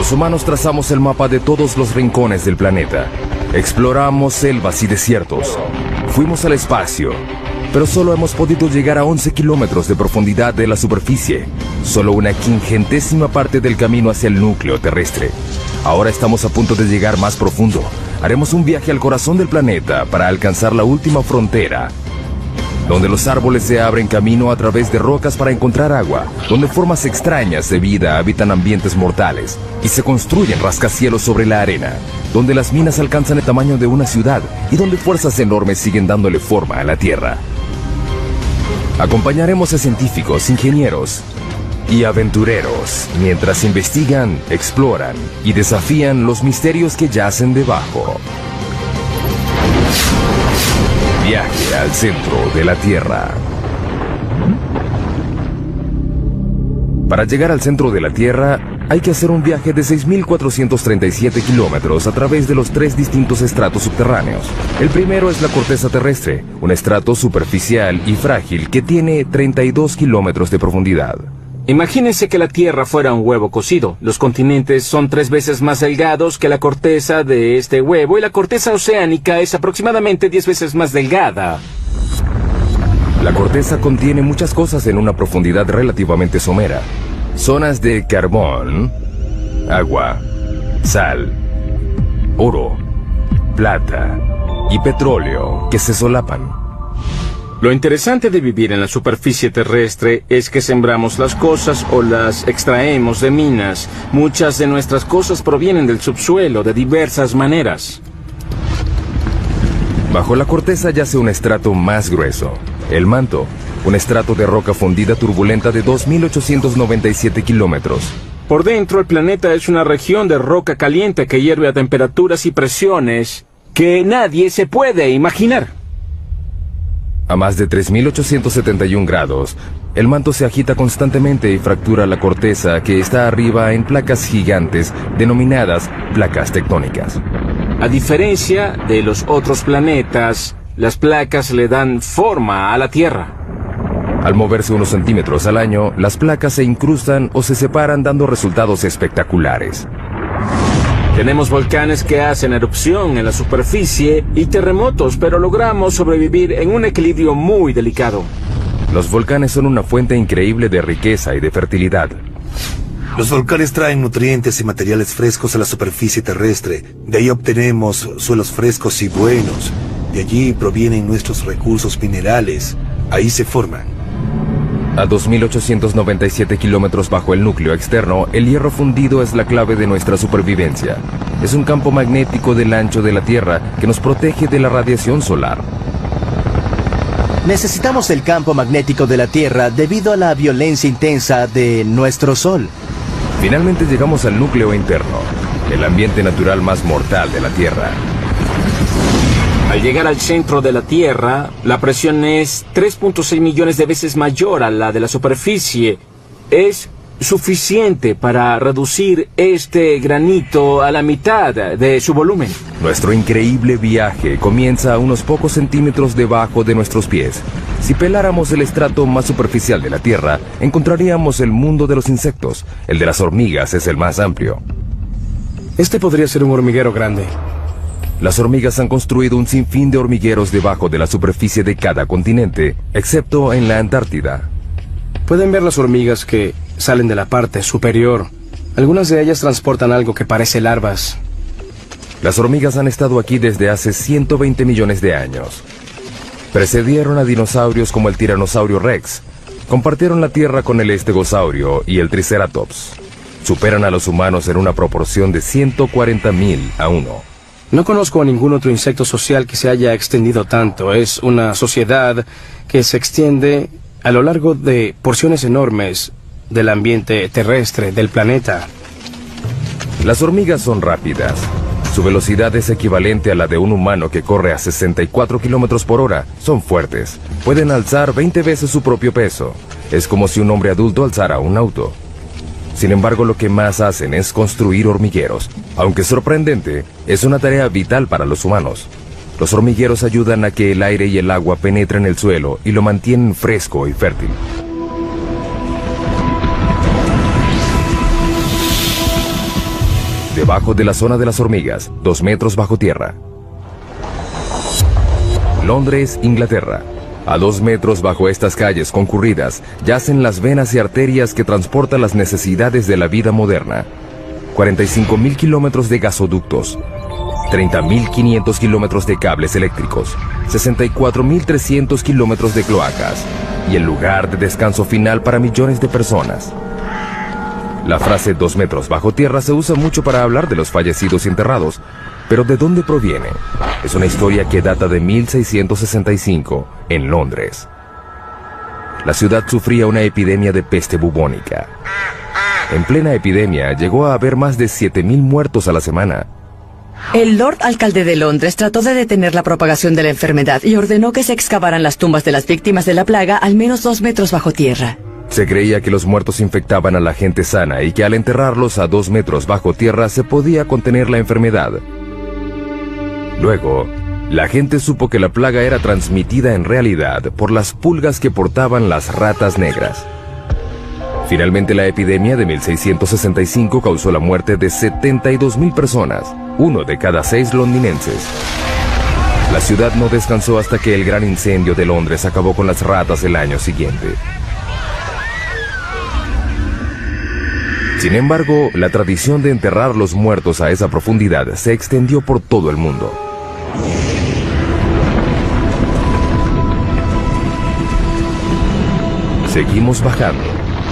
Los humanos trazamos el mapa de todos los rincones del planeta. Exploramos selvas y desiertos. Fuimos al espacio, pero solo hemos podido llegar a 11 kilómetros de profundidad de la superficie. Solo una quingentésima parte del camino hacia el núcleo terrestre. Ahora estamos a punto de llegar más profundo. Haremos un viaje al corazón del planeta para alcanzar la última frontera, donde los árboles se abren camino a través de rocas para encontrar agua, donde formas extrañas de vida habitan ambientes mortales y se construyen rascacielos sobre la arena, donde las minas alcanzan el tamaño de una ciudad y donde fuerzas enormes siguen dándole forma a la Tierra. Acompañaremos a científicos, ingenieros y aventureros mientras investigan, exploran y desafían los misterios que yacen debajo. Viaje al centro de la Tierra. Para llegar al centro de la Tierra, hay que hacer un viaje de 6.437 kilómetros a través de los 3 distintos estratos subterráneos. El primero es la corteza terrestre, un estrato superficial y frágil que tiene 32 kilómetros de profundidad. Imagínense que la Tierra fuera un huevo cocido. Los continentes son 3 veces más delgados que la corteza de este huevo y la corteza oceánica es aproximadamente 10 veces más delgada. La corteza contiene muchas cosas en una profundidad relativamente somera. Zonas de carbón, agua, sal, oro, plata y petróleo que se solapan. Lo interesante de vivir en la superficie terrestre es que sembramos las cosas o las extraemos de minas. Muchas de nuestras cosas provienen del subsuelo de diversas maneras. Bajo la corteza yace un estrato más grueso, el manto, un estrato de roca fundida turbulenta de 2.897 kilómetros. Por dentro, el planeta es una región de roca caliente que hierve a temperaturas y presiones que nadie se puede imaginar. A más de 3.871 grados, el manto se agita constantemente y fractura la corteza que está arriba en placas gigantes denominadas placas tectónicas. A diferencia de los otros planetas, las placas le dan forma a la Tierra. Al moverse unos centímetros al año, las placas se incrustan o se separan dando resultados espectaculares. Tenemos volcanes que hacen erupción en la superficie y terremotos, pero logramos sobrevivir en un equilibrio muy delicado. Los volcanes son una fuente increíble de riqueza y de fertilidad. Los volcanes traen nutrientes y materiales frescos a la superficie terrestre. De ahí obtenemos suelos frescos y buenos. De allí provienen nuestros recursos minerales. Ahí se forman. A 2.897 kilómetros bajo el núcleo externo, el hierro fundido es la clave de nuestra supervivencia. Es un campo magnético del ancho de la Tierra que nos protege de la radiación solar. Necesitamos el campo magnético de la Tierra debido a la violencia intensa de nuestro Sol. Finalmente llegamos al núcleo interno, el ambiente natural más mortal de la Tierra. Al llegar al centro de la Tierra, la presión es 3.6 millones de veces mayor a la de la superficie. Es suficiente para reducir este granito a la mitad de su volumen. Nuestro increíble viaje comienza a unos pocos centímetros debajo de nuestros pies. Si peláramos el estrato más superficial de la Tierra, encontraríamos el mundo de los insectos. El de las hormigas es el más amplio. Este podría ser un hormiguero grande. Las hormigas han construido un sinfín de hormigueros debajo de la superficie de cada continente, excepto en la Antártida. Pueden ver las hormigas que salen de la parte superior. Algunas de ellas transportan algo que parece larvas. Las hormigas han estado aquí desde hace 120 millones de años. Precedieron a dinosaurios como el Tiranosaurio Rex. Compartieron la Tierra con el Estegosaurio y el Triceratops. Superan a los humanos en una proporción de 140.000 a 1. No conozco a ningún otro insecto social que se haya extendido tanto. Es una sociedad que se extiende a lo largo de porciones enormes del ambiente terrestre del planeta. Las hormigas son rápidas. Su velocidad es equivalente a la de un humano que corre a 64 kilómetros por hora. Son fuertes. Pueden alzar 20 veces su propio peso. Es como si un hombre adulto alzara un auto. Sin embargo, lo que más hacen es construir hormigueros. Aunque sorprendente, es una tarea vital para los humanos. Los hormigueros ayudan a que el aire y el agua penetren el suelo y lo mantienen fresco y fértil. debajo de la zona de las hormigas, 2 metros bajo tierra. Londres, Inglaterra. A 2 metros bajo estas calles concurridas yacen las venas y arterias que transportan las necesidades de la vida moderna. 45.000 kilómetros de gasoductos, 30.500 kilómetros de cables eléctricos, 64.300 kilómetros de cloacas y el lugar de descanso final para millones de personas. La frase 2 metros bajo tierra se usa mucho para hablar de los fallecidos y enterrados, pero ¿de dónde proviene? Es una historia que data de 1665 en Londres. La ciudad sufría una epidemia de peste bubónica. En plena epidemia llegó a haber más de 7.000 muertos a la semana. El Lord Alcalde de Londres trató de detener la propagación de la enfermedad y ordenó que se excavaran las tumbas de las víctimas de la plaga al menos 2 metros bajo tierra. Se creía que los muertos infectaban a la gente sana y que al enterrarlos a 2 metros bajo tierra se podía contener la enfermedad. Luego, la gente supo que la plaga era transmitida en realidad por las pulgas que portaban las ratas negras. Finalmente, la epidemia de 1665 causó la muerte de 72.000 personas, 1 de cada 6 londinenses. La ciudad no descansó hasta que el gran incendio de Londres acabó con las ratas el año siguiente. Sin embargo, la tradición de enterrar los muertos a esa profundidad se extendió por todo el mundo. Seguimos bajando.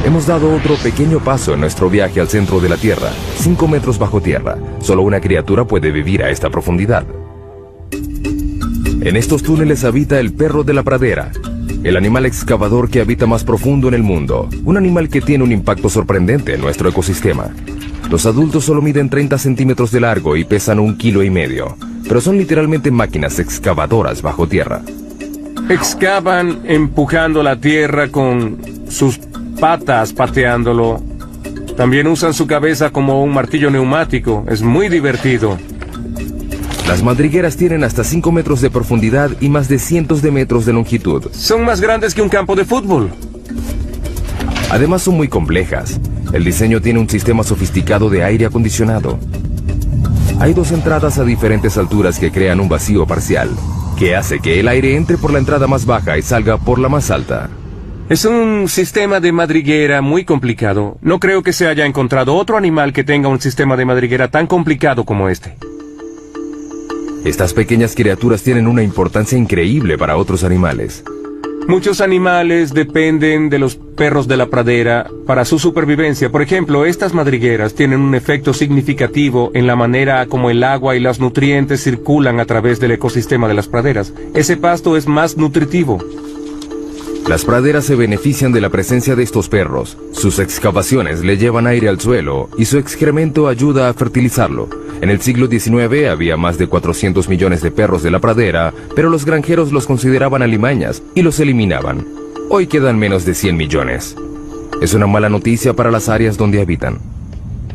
Hemos dado otro pequeño paso en nuestro viaje al centro de la Tierra, 5 metros bajo tierra. Solo una criatura puede vivir a esta profundidad. En estos túneles habita el perro de la pradera, el animal excavador que habita más profundo en el mundo, un animal que tiene un impacto sorprendente en nuestro ecosistema. Los adultos solo miden 30 centímetros de largo y pesan 1,5 kilos, pero son literalmente máquinas excavadoras bajo tierra. Excavan empujando la tierra con sus patas, pateándolo. También usan su cabeza como un martillo neumático. Es muy divertido. Las madrigueras tienen hasta 5 metros de profundidad y más de cientos de metros de longitud. Son más grandes que un campo de fútbol. Además son muy complejas. El diseño tiene un sistema sofisticado de aire acondicionado. Hay 2 entradas a diferentes alturas que crean un vacío parcial, que hace que el aire entre por la entrada más baja y salga por la más alta. Es un sistema de madriguera muy complicado. No creo que se haya encontrado otro animal que tenga un sistema de madriguera tan complicado como este. Estas pequeñas criaturas tienen una importancia increíble para otros animales. Muchos animales dependen de los perros de la pradera para su supervivencia. Por ejemplo, estas madrigueras tienen un efecto significativo en la manera como el agua y los nutrientes circulan a través del ecosistema de las praderas. Ese pasto es más nutritivo. Las praderas se benefician de la presencia de estos perros. Sus excavaciones le llevan aire al suelo y su excremento ayuda a fertilizarlo. En el siglo XIX había más de 400 millones de perros de la pradera, pero los granjeros los consideraban alimañas y los eliminaban. Hoy quedan menos de 100 millones. Es una mala noticia para las áreas donde habitan.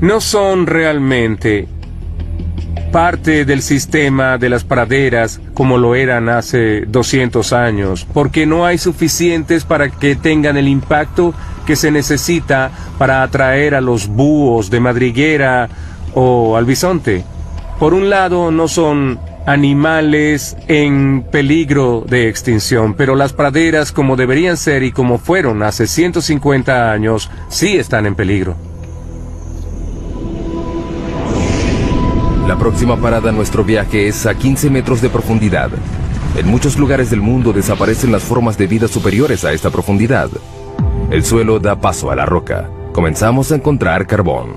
No son realmente parte del sistema de las praderas como lo eran hace 200 años, porque no hay suficientes para que tengan el impacto que se necesita para atraer a los búhos de madriguera o al bisonte. Por un lado, no son animales en peligro de extinción, pero las praderas, como deberían ser y como fueron hace 150 años, sí están en peligro. La próxima parada en nuestro viaje es a 15 metros de profundidad. En muchos lugares del mundo desaparecen las formas de vida superiores a esta profundidad. El suelo da paso a la roca. Comenzamos a encontrar carbón.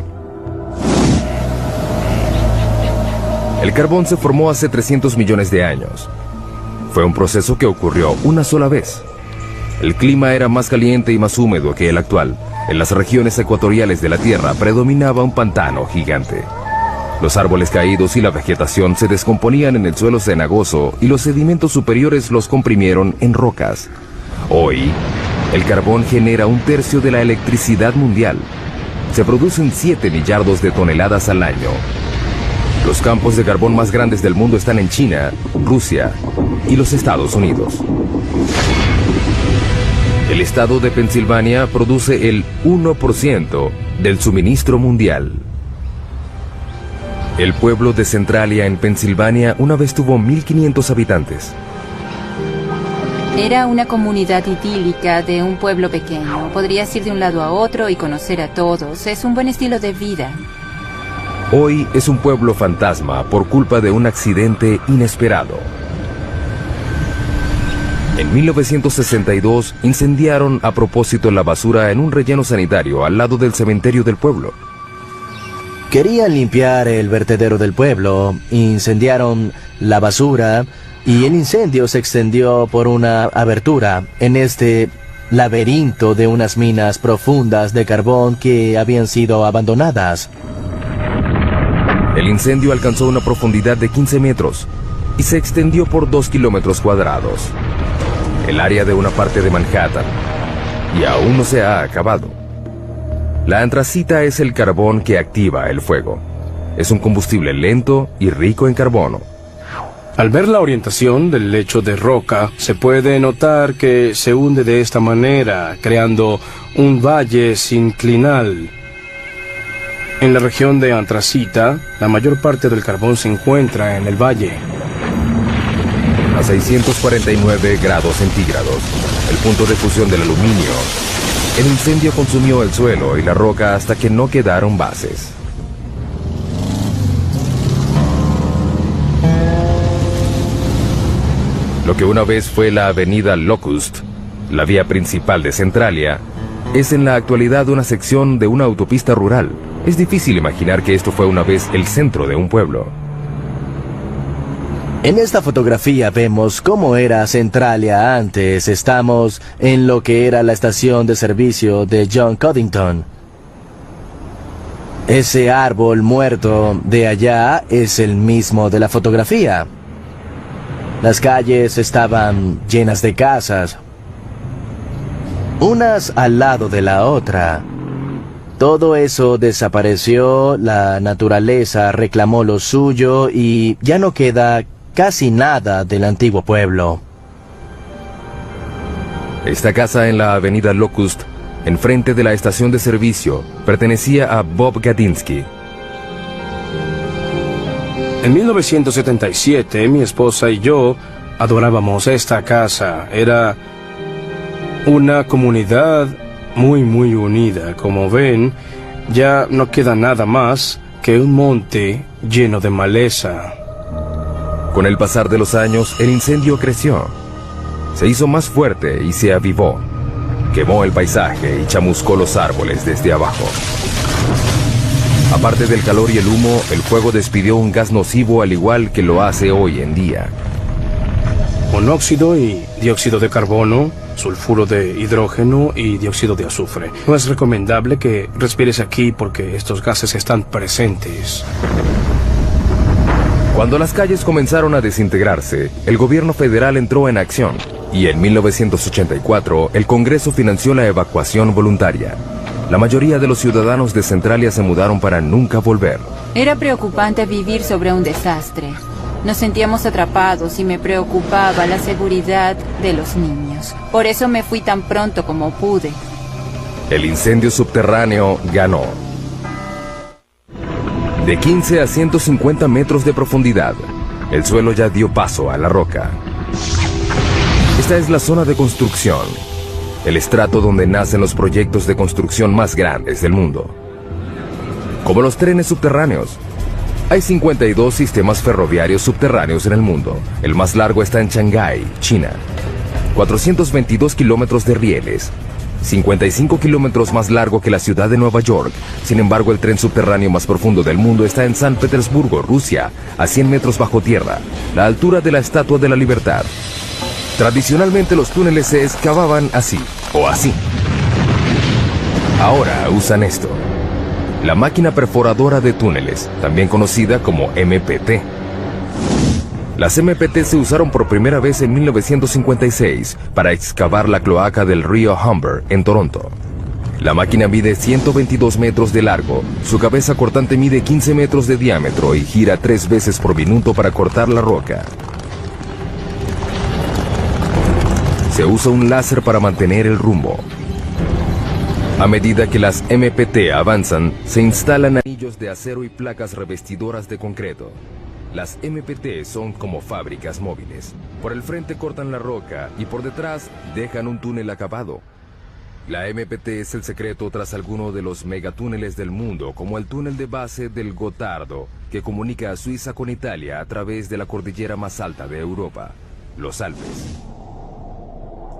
El carbón se formó hace 300 millones de años. Fue un proceso que ocurrió una sola vez. El clima era más caliente y más húmedo que el actual. En las regiones ecuatoriales de la Tierra predominaba un pantano gigante. Los árboles caídos y la vegetación se descomponían en el suelo cenagoso y los sedimentos superiores los comprimieron en rocas. Hoy, el carbón genera 1/3 de la electricidad mundial. Se producen 7 millardos de toneladas al año. Los campos de carbón más grandes del mundo están en China, Rusia y los Estados Unidos. El estado de Pensilvania produce el 1% del suministro mundial. El pueblo de Centralia, en Pensilvania, una vez tuvo 1.500 habitantes. Era una comunidad idílica de un pueblo pequeño. Podrías ir de un lado a otro y conocer a todos. Es un buen estilo de vida. Hoy es un pueblo fantasma por culpa de un accidente inesperado. En 1962 incendiaron a propósito la basura en un relleno sanitario al lado del cementerio del pueblo. Querían limpiar el vertedero del pueblo, incendiaron la basura y el incendio se extendió por una abertura en este laberinto de unas minas profundas de carbón que habían sido abandonadas. El incendio alcanzó una profundidad de 15 metros y se extendió por 2 kilómetros cuadrados. El área de una parte de Manhattan, y aún no se ha acabado. La antracita es el carbón que activa el fuego. Es un combustible lento y rico en carbono. Al ver la orientación del lecho de roca, se puede notar que se hunde de esta manera, creando un valle sinclinal. En la región de antracita, la mayor parte del carbón se encuentra en el valle. A 649 grados centígrados, el punto de fusión del aluminio, el incendio consumió el suelo y la roca hasta que no quedaron bases. Lo que una vez fue la avenida Locust, la vía principal de Centralia, es en la actualidad una sección de una autopista rural. Es difícil imaginar que esto fue una vez el centro de un pueblo. En esta fotografía vemos cómo era Centralia antes. Estamos en lo que era la estación de servicio de John Codington. Ese árbol muerto de allá es el mismo de la fotografía. Las calles estaban llenas de casas, unas al lado de la otra. Todo eso desapareció, la naturaleza reclamó lo suyo y ya no queda casi nada del antiguo pueblo. Esta casa en la avenida Locust, enfrente de la estación de servicio, pertenecía a Bob Gadinsky. En 1977, mi esposa y yo adorábamos esta casa. Era una comunidad muy unida. Como ven, ya no queda nada más que un monte lleno de maleza. Con el pasar de los años, el incendio creció. Se hizo más fuerte y se avivó. Quemó el paisaje y chamuscó los árboles desde abajo. Aparte del calor y el humo, el fuego despidió un gas nocivo al igual que lo hace hoy en día. Monóxido y dióxido de carbono, sulfuro de hidrógeno y dióxido de azufre. No es recomendable que respires aquí porque estos gases están presentes. Cuando las calles comenzaron a desintegrarse, el gobierno federal entró en acción y en 1984 el Congreso financió la evacuación voluntaria. La mayoría de los ciudadanos de Centralia se mudaron para nunca volver. Era preocupante vivir sobre un desastre. Nos sentíamos atrapados y me preocupaba la seguridad de los niños. Por eso me fui tan pronto como pude. El incendio subterráneo ganó. De 15 a 150 metros de profundidad, el suelo ya dio paso a la roca. Esta es la zona de construcción, el estrato donde nacen los proyectos de construcción más grandes del mundo. Como los trenes subterráneos, hay 52 sistemas ferroviarios subterráneos en el mundo. El más largo está en Shanghái, China. 422 kilómetros de rieles. 55 kilómetros más largo que la ciudad de Nueva York. Sin embargo, el tren subterráneo más profundo del mundo está en San Petersburgo, Rusia, a 100 metros bajo tierra, la altura de la Estatua de la Libertad. Tradicionalmente los túneles se excavaban así, o así. Ahora usan esto. La máquina perforadora de túneles, también conocida como MPT. Las MPT se usaron por primera vez en 1956 para excavar la cloaca del río Humber en Toronto. La máquina mide 122 metros de largo, su cabeza cortante mide 15 metros de diámetro y gira 3 veces por minuto para cortar la roca. Se usa un láser para mantener el rumbo. A medida que las MPT avanzan, se instalan anillos ladrillos de acero y placas revestidoras de concreto. Las MPT son como fábricas móviles. Por el frente cortan la roca y por detrás dejan un túnel acabado. La MPT es el secreto tras alguno de los megatúneles del mundo, como el túnel de base del Gotardo, que comunica a Suiza con Italia a través de la cordillera más alta de Europa, los Alpes.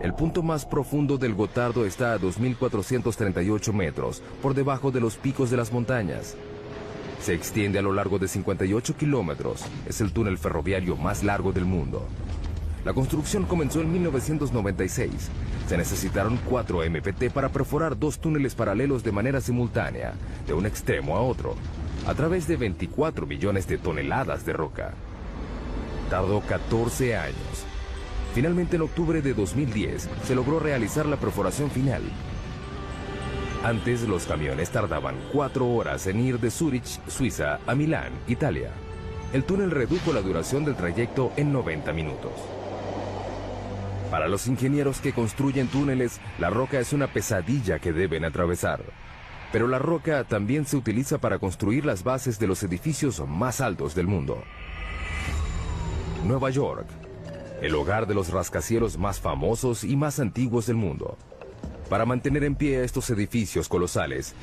El punto más profundo del Gotardo está a 2.438 metros, por debajo de los picos de las montañas. Se extiende a lo largo de 58 kilómetros. Es el túnel ferroviario más largo del mundo. La construcción comenzó en 1996. Se necesitaron 4 MPT para perforar 2 túneles paralelos de manera simultánea, de un extremo a otro, a través de 24 millones de toneladas de roca. Tardó 14 años. Finalmente, en octubre de 2010, se logró realizar la perforación final. Antes, los camiones tardaban 4 horas en ir de Zúrich, Suiza, a Milán, Italia. El túnel redujo la duración del trayecto en 90 minutos. Para los ingenieros que construyen túneles, la roca es una pesadilla que deben atravesar. Pero la roca también se utiliza para construir las bases de los edificios más altos del mundo. Nueva York, el hogar de los rascacielos más famosos y más antiguos del mundo. Para mantener en pie estos edificios colosales,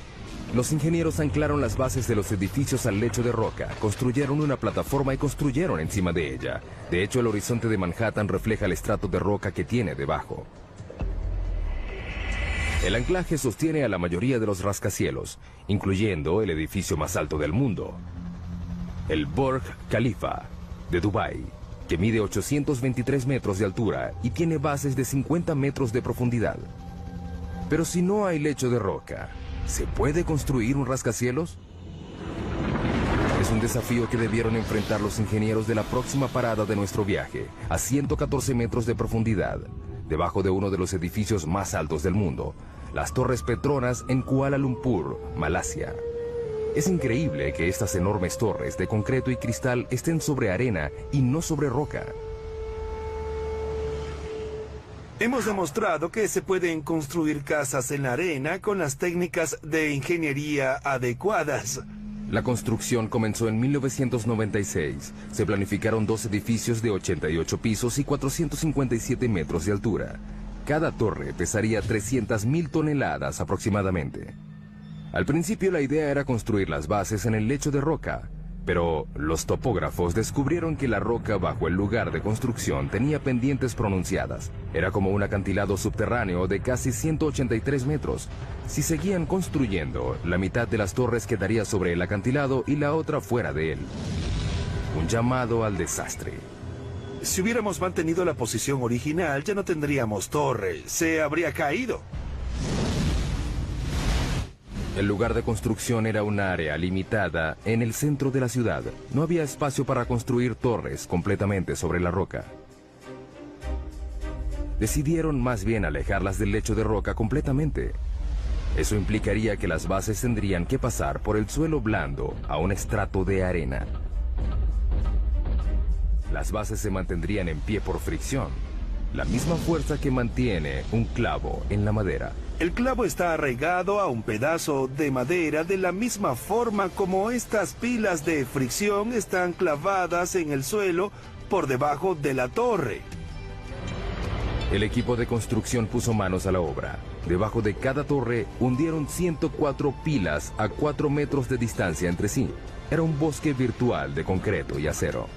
los ingenieros anclaron las bases de los edificios al lecho de roca, construyeron una plataforma y construyeron encima de ella. De hecho, el horizonte de Manhattan refleja el estrato de roca que tiene debajo. El anclaje sostiene a la mayoría de los rascacielos, incluyendo el edificio más alto del mundo, el Burj Khalifa de Dubái, que mide 823 metros de altura y tiene bases de 50 metros de profundidad. Pero si no hay lecho de roca, ¿se puede construir un rascacielos? Es un desafío que debieron enfrentar los ingenieros de la próxima parada de nuestro viaje, a 114 metros de profundidad, debajo de uno de los edificios más altos del mundo, las Torres Petronas en Kuala Lumpur, Malasia. Es increíble que estas enormes torres de concreto y cristal estén sobre arena y no sobre roca. Hemos demostrado que se pueden construir casas en la arena con las técnicas de ingeniería adecuadas. La construcción comenzó en 1996. Se planificaron 2 edificios de 88 pisos y 457 metros de altura. Cada torre pesaría 300.000 toneladas aproximadamente. Al principio la idea era construir las bases en el lecho de roca, pero los topógrafos descubrieron que la roca bajo el lugar de construcción tenía pendientes pronunciadas. Era como un acantilado subterráneo de casi 183 metros. Si seguían construyendo, la mitad de las torres quedaría sobre el acantilado y la otra fuera de él. Un llamado al desastre. Si hubiéramos mantenido la posición original, ya no tendríamos torre. Se habría caído. El lugar de construcción era un área limitada en el centro de la ciudad. No había espacio para construir torres completamente sobre la roca. Decidieron más bien alejarlas del lecho de roca completamente. Eso implicaría que las bases tendrían que pasar por el suelo blando a un estrato de arena. Las bases se mantendrían en pie por fricción, la misma fuerza que mantiene un clavo en la madera. El clavo está arraigado a un pedazo de madera de la misma forma como estas pilas de fricción están clavadas en el suelo por debajo de la torre. El equipo de construcción puso manos a la obra. Debajo de cada torre hundieron 104 pilas a 4 metros de distancia entre sí. Era un bosque virtual de concreto y acero.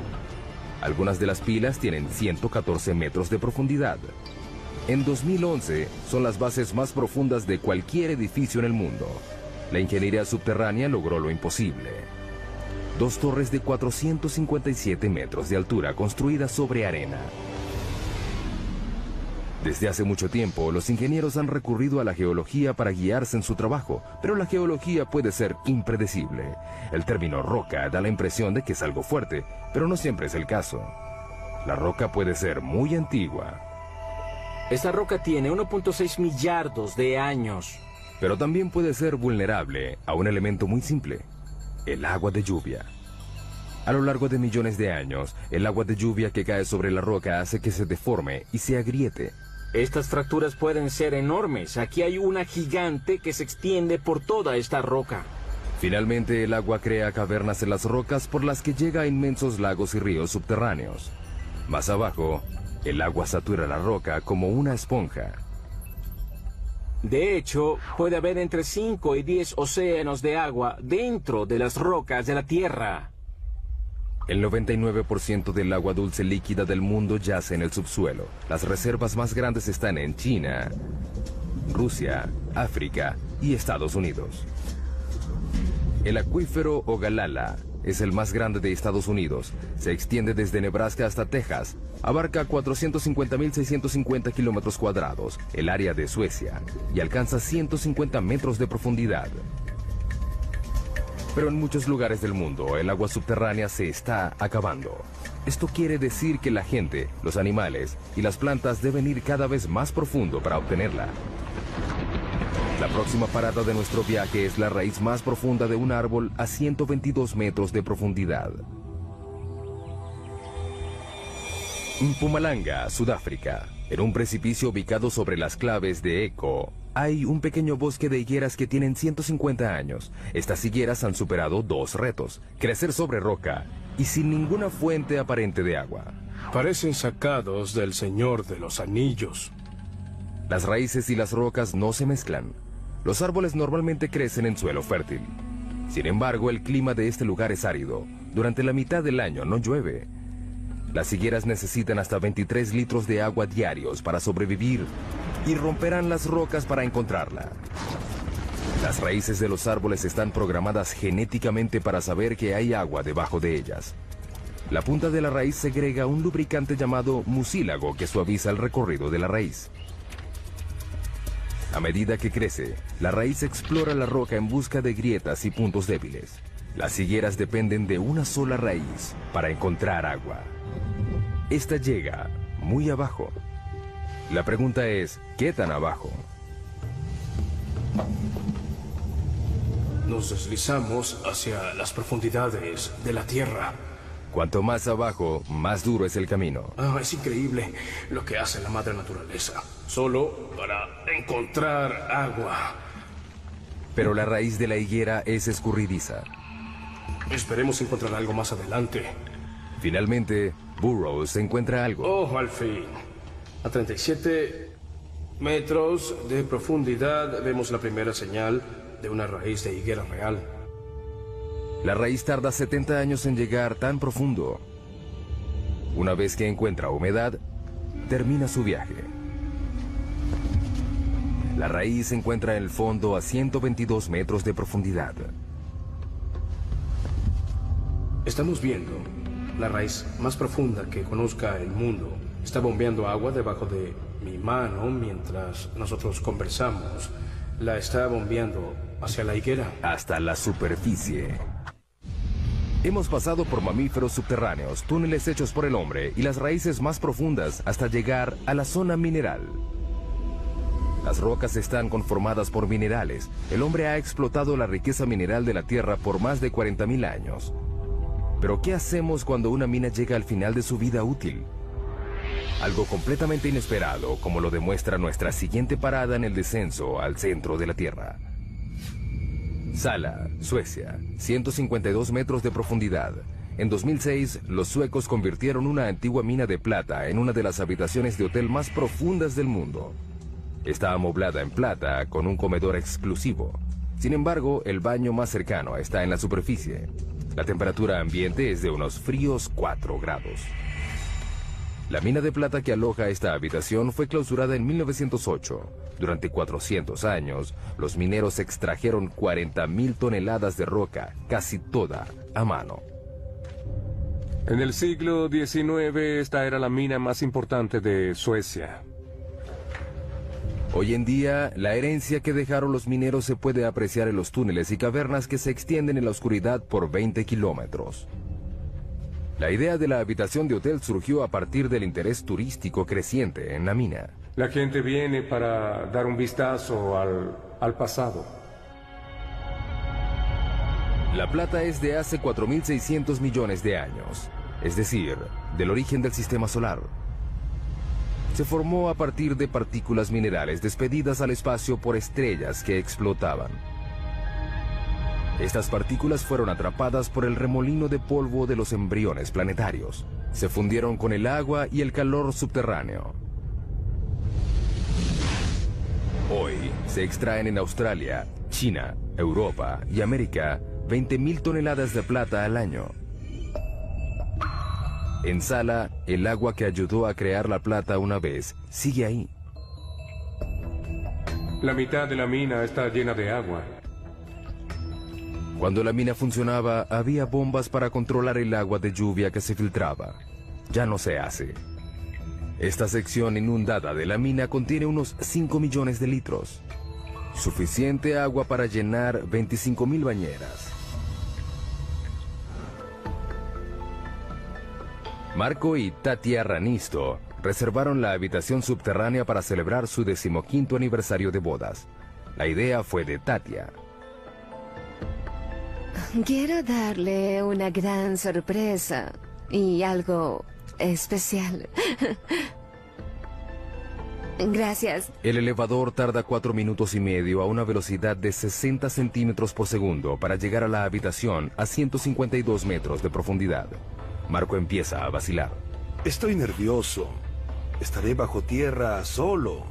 Algunas de las pilas tienen 114 metros de profundidad. En 2011 son las bases más profundas de cualquier edificio en el mundo. La ingeniería subterránea logró lo imposible. 2 torres de 457 metros de altura construidas sobre arena. Desde hace mucho tiempo, los ingenieros han recurrido a la geología para guiarse en su trabajo, pero la geología puede ser impredecible. El término roca da la impresión de que es algo fuerte, pero no siempre es el caso. La roca puede ser muy antigua. Esta roca tiene 1.6 millardos de años. Pero también puede ser vulnerable a un elemento muy simple: el agua de lluvia. A lo largo de millones de años, el agua de lluvia que cae sobre la roca hace que se deforme y se agriete. Estas fracturas pueden ser enormes. Aquí hay una gigante que se extiende por toda esta roca. Finalmente, el agua crea cavernas en las rocas por las que llega a inmensos lagos y ríos subterráneos. Más abajo, el agua satura la roca como una esponja. De hecho, puede haber entre 5 y 10 océanos de agua dentro de las rocas de la Tierra. El 99% del agua dulce líquida del mundo yace en el subsuelo. Las reservas más grandes están en China, Rusia, África y Estados Unidos. El acuífero Ogallala es el más grande de Estados Unidos. Se extiende desde Nebraska hasta Texas. Abarca 450.650 kilómetros cuadrados, el área de Suecia, y alcanza 150 metros de profundidad. Pero en muchos lugares del mundo, el agua subterránea se está acabando. Esto quiere decir que la gente, los animales y las plantas deben ir cada vez más profundo para obtenerla. La próxima parada de nuestro viaje es la raíz más profunda de un árbol a 122 metros de profundidad. En Mpumalanga, Sudáfrica, en un precipicio ubicado sobre las claves de Eco, hay un pequeño bosque de higueras que tienen 150 años. Estas higueras han superado 2 retos: crecer sobre roca y sin ninguna fuente aparente de agua. Parecen sacados del Señor de los Anillos. Las raíces y las rocas no se mezclan. Los árboles normalmente crecen en suelo fértil. Sin embargo, el clima de este lugar es árido. Durante la mitad del año no llueve. Las higueras necesitan hasta 23 litros de agua diarios para sobrevivir y romperán las rocas para encontrarla. Las raíces de los árboles están programadas genéticamente para saber que hay agua debajo de ellas. La punta de la raíz segrega un lubricante llamado mucílago que suaviza el recorrido de la raíz. A medida que crece, la raíz explora la roca en busca de grietas y puntos débiles. Las higueras dependen de una sola raíz para encontrar agua. Esta llega muy abajo. La pregunta es, ¿qué tan abajo? Nos deslizamos hacia las profundidades de la Tierra. Cuanto más abajo, más duro es el camino. Es increíble lo que hace la madre naturaleza, solo para encontrar agua. Pero la raíz de la higuera es escurridiza. Esperemos encontrar algo más adelante. Finalmente, Burroughs encuentra algo. ¡Oh, al fin! A 37 metros de profundidad vemos la primera señal de una raíz de higuera real. La raíz tarda 70 años en llegar tan profundo. Una vez que encuentra humedad, termina su viaje. La raíz se encuentra en el fondo a 122 metros de profundidad. Estamos viendo la raíz más profunda que conozca el mundo. Está bombeando agua debajo de mi mano mientras nosotros conversamos. La está bombeando hacia la higuera. Hasta la superficie. Hemos pasado por mamíferos subterráneos, túneles hechos por el hombre y las raíces más profundas hasta llegar a la zona mineral. Las rocas están conformadas por minerales. El hombre ha explotado la riqueza mineral de la Tierra por más de 40.000 años. Pero ¿qué hacemos cuando una mina llega al final de su vida útil? Algo completamente inesperado, como lo demuestra nuestra siguiente parada en el descenso al centro de la Tierra. Sala, Suecia, 152 metros de profundidad. En 2006, los suecos convirtieron una antigua mina de plata en una de las habitaciones de hotel más profundas del mundo. Está amoblada en plata con un comedor exclusivo. Sin embargo, el baño más cercano está en la superficie. La temperatura ambiente es de unos fríos 4 grados. La mina de plata que aloja esta habitación fue clausurada en 1908. Durante 400 años, los mineros extrajeron 40.000 toneladas de roca, casi toda a mano. En el siglo XIX, esta era la mina más importante de Suecia. Hoy en día, la herencia que dejaron los mineros se puede apreciar en los túneles y cavernas que se extienden en la oscuridad por 20 kilómetros. La idea de la habitación de hotel surgió a partir del interés turístico creciente en la mina. La gente viene para dar un vistazo al pasado. La plata es de hace 4.600 millones de años, es decir, del origen del sistema solar. Se formó a partir de partículas minerales despedidas al espacio por estrellas que explotaban. Estas partículas fueron atrapadas por el remolino de polvo de los embriones planetarios. Se fundieron con el agua y el calor subterráneo. Hoy se extraen en Australia, China, Europa y América 20.000 toneladas de plata al año. En Sala, el agua que ayudó a crear la plata una vez sigue ahí. La mitad de la mina está llena de agua. Cuando la mina funcionaba, había bombas para controlar el agua de lluvia que se filtraba. Ya no se hace. Esta sección inundada de la mina contiene unos 5 millones de litros. Suficiente agua para llenar 25.000 bañeras. Marco y Tatia Ranisto reservaron la habitación subterránea para celebrar su 15º aniversario de bodas. La idea fue de Tatia. Quiero darle una gran sorpresa y algo especial. Gracias. El elevador tarda 4 minutos y medio a una velocidad de 60 centímetros por segundo para llegar a la habitación a 152 metros de profundidad. Marco empieza a vacilar. Estoy nervioso. Estaré bajo tierra solo.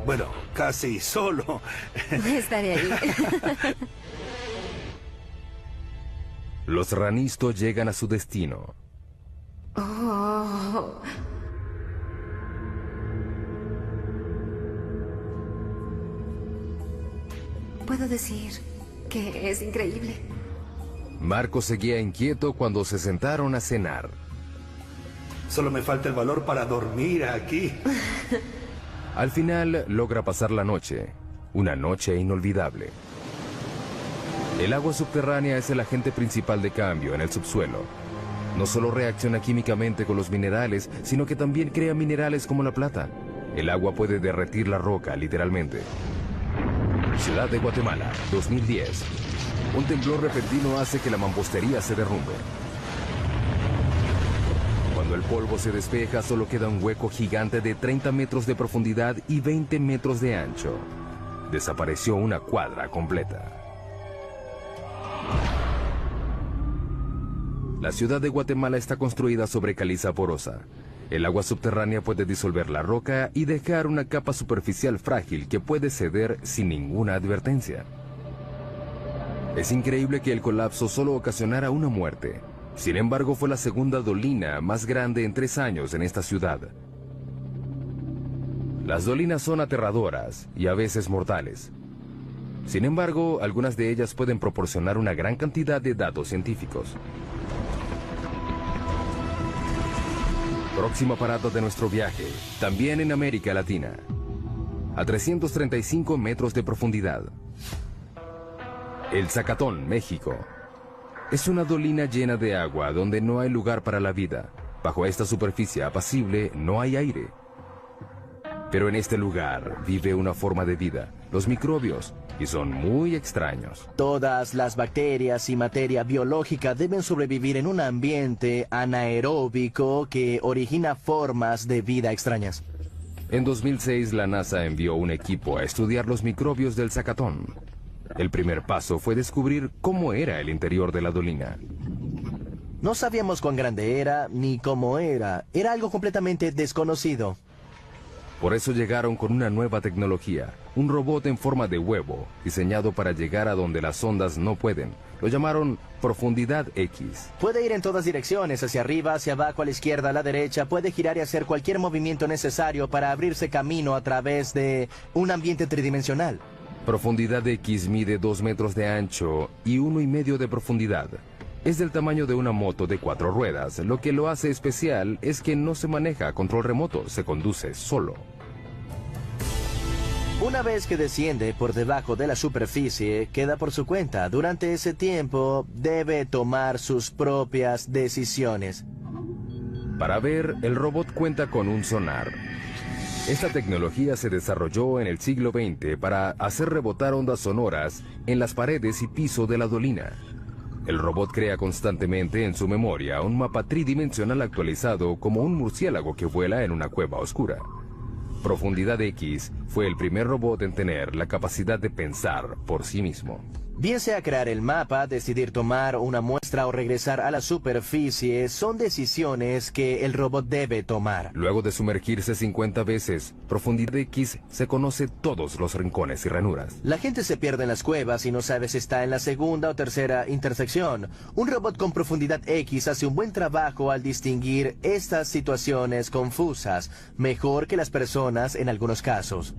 Bueno, casi solo. Estaré ahí. Los Ranisto llegan a su destino. Oh. Puedo decir que es increíble. Marco seguía inquieto cuando se sentaron a cenar. Solo me falta el valor para dormir aquí. Al final logra pasar la noche, una noche inolvidable. El agua subterránea es el agente principal de cambio en el subsuelo. No solo reacciona químicamente con los minerales, sino que también crea minerales como la plata. El agua puede derretir la roca, literalmente. Ciudad de Guatemala, 2010. Un temblor repentino hace que la mampostería se derrumbe. Cuando el polvo se despeja, solo queda un hueco gigante de 30 metros de profundidad y 20 metros de ancho. Desapareció una cuadra completa. La ciudad de Guatemala está construida sobre caliza porosa. El agua subterránea puede disolver la roca y dejar una capa superficial frágil que puede ceder sin ninguna advertencia. Es increíble que el colapso solo ocasionara una muerte. Sin embargo, fue la segunda dolina más grande en 3 años en esta ciudad. Las dolinas son aterradoras y a veces mortales. Sin embargo, algunas de ellas pueden proporcionar una gran cantidad de datos científicos. Próxima parada de nuestro viaje, también en América Latina. A 335 metros de profundidad. El Zacatón, México. Es una dolina llena de agua donde no hay lugar para la vida. Bajo esta superficie apacible no hay aire. Pero en este lugar vive una forma de vida, los microbios, y son muy extraños. Todas las bacterias y materia biológica deben sobrevivir en un ambiente anaeróbico que origina formas de vida extrañas. En 2006 la NASA envió un equipo a estudiar los microbios del Zacatón. El primer paso fue descubrir cómo era el interior de la dolina. No sabíamos cuán grande era ni cómo era. Era algo completamente desconocido. Por eso llegaron con una nueva tecnología, un robot en forma de huevo, diseñado para llegar a donde las ondas no pueden. Lo llamaron Profundidad X. Puede ir en todas direcciones, hacia arriba, hacia abajo, a la izquierda, a la derecha. Puede girar y hacer cualquier movimiento necesario para abrirse camino a través de un ambiente tridimensional. Profundidad X mide 2 metros de ancho y 1,5 de profundidad. Es del tamaño de una moto de 4 ruedas. Lo que lo hace especial es que no se maneja a control remoto, se conduce solo. Una vez que desciende por debajo de la superficie, queda por su cuenta. Durante ese tiempo, debe tomar sus propias decisiones. Para ver, el robot cuenta con un sonar. Esta tecnología se desarrolló en el siglo XX para hacer rebotar ondas sonoras en las paredes y piso de la dolina. El robot crea constantemente en su memoria un mapa tridimensional actualizado como un murciélago que vuela en una cueva oscura. Profundidad X fue el primer robot en tener la capacidad de pensar por sí mismo. Bien sea crear el mapa, decidir tomar una muestra o regresar a la superficie, son decisiones que el robot debe tomar. Luego de sumergirse 50 veces, profundidad X se conoce todos los rincones y ranuras. La gente se pierde en las cuevas y no sabe si está en la segunda o tercera intersección. Un robot con profundidad X hace un buen trabajo al distinguir estas situaciones confusas, mejor que las personas en algunos casos.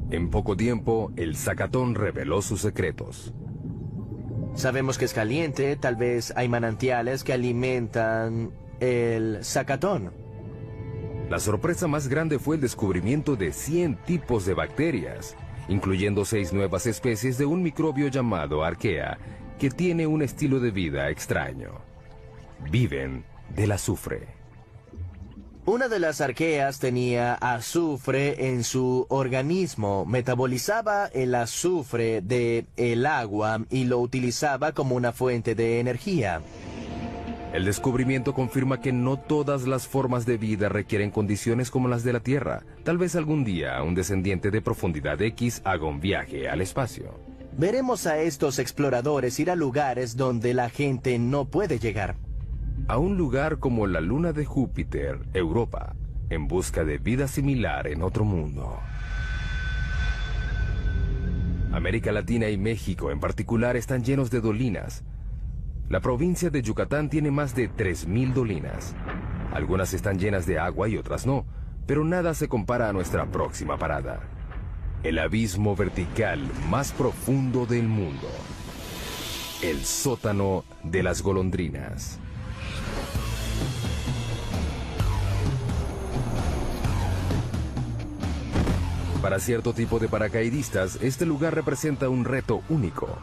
En poco tiempo, el Zacatón reveló sus secretos. Sabemos que es caliente, tal vez hay manantiales que alimentan el Zacatón. La sorpresa más grande fue el descubrimiento de 100 tipos de bacterias, incluyendo 6 nuevas especies de un microbio llamado Archaea, que tiene un estilo de vida extraño. Viven del azufre. Una de las arqueas tenía azufre en su organismo, metabolizaba el azufre del agua y lo utilizaba como una fuente de energía. El descubrimiento confirma que no todas las formas de vida requieren condiciones como las de la Tierra. Tal vez algún día un descendiente de profundidad X haga un viaje al espacio. Veremos a estos exploradores ir a lugares donde la gente no puede llegar. A un lugar como la luna de Júpiter, Europa, en busca de vida similar en otro mundo. América Latina y México en particular están llenos de dolinas. La provincia de Yucatán tiene más de 3.000 dolinas. Algunas están llenas de agua y otras no, pero nada se compara a nuestra próxima parada. El abismo vertical más profundo del mundo. El sótano de las golondrinas. Para cierto tipo de paracaidistas, este lugar representa un reto único.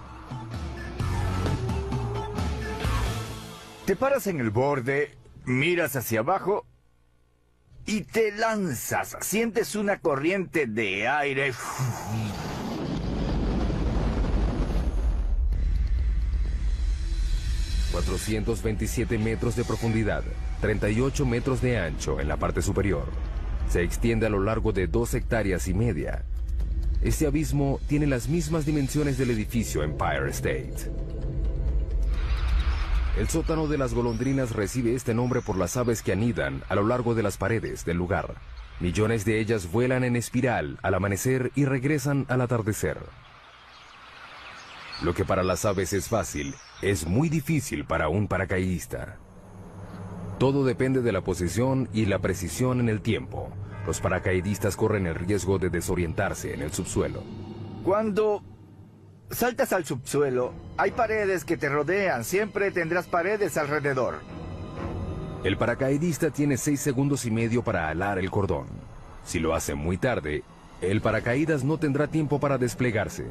Te paras en el borde, miras hacia abajo y te lanzas. Sientes una corriente de aire. 427 metros de profundidad, 38 metros de ancho en la parte superior. Se extiende a lo largo de 2,5 hectáreas. Este abismo tiene las mismas dimensiones del edificio Empire State. El sótano de las golondrinas recibe este nombre por las aves que anidan a lo largo de las paredes del lugar. Millones de ellas vuelan en espiral al amanecer y regresan al atardecer. Lo que para las aves es fácil, es muy difícil para un paracaidista. Todo depende de la posición y la precisión en el tiempo. Los paracaidistas corren el riesgo de desorientarse en el subsuelo. Cuando saltas al subsuelo, hay paredes que te rodean. Siempre tendrás paredes alrededor. El paracaidista tiene 6,5 segundos para alar el cordón. Si lo hace muy tarde, el paracaídas no tendrá tiempo para desplegarse.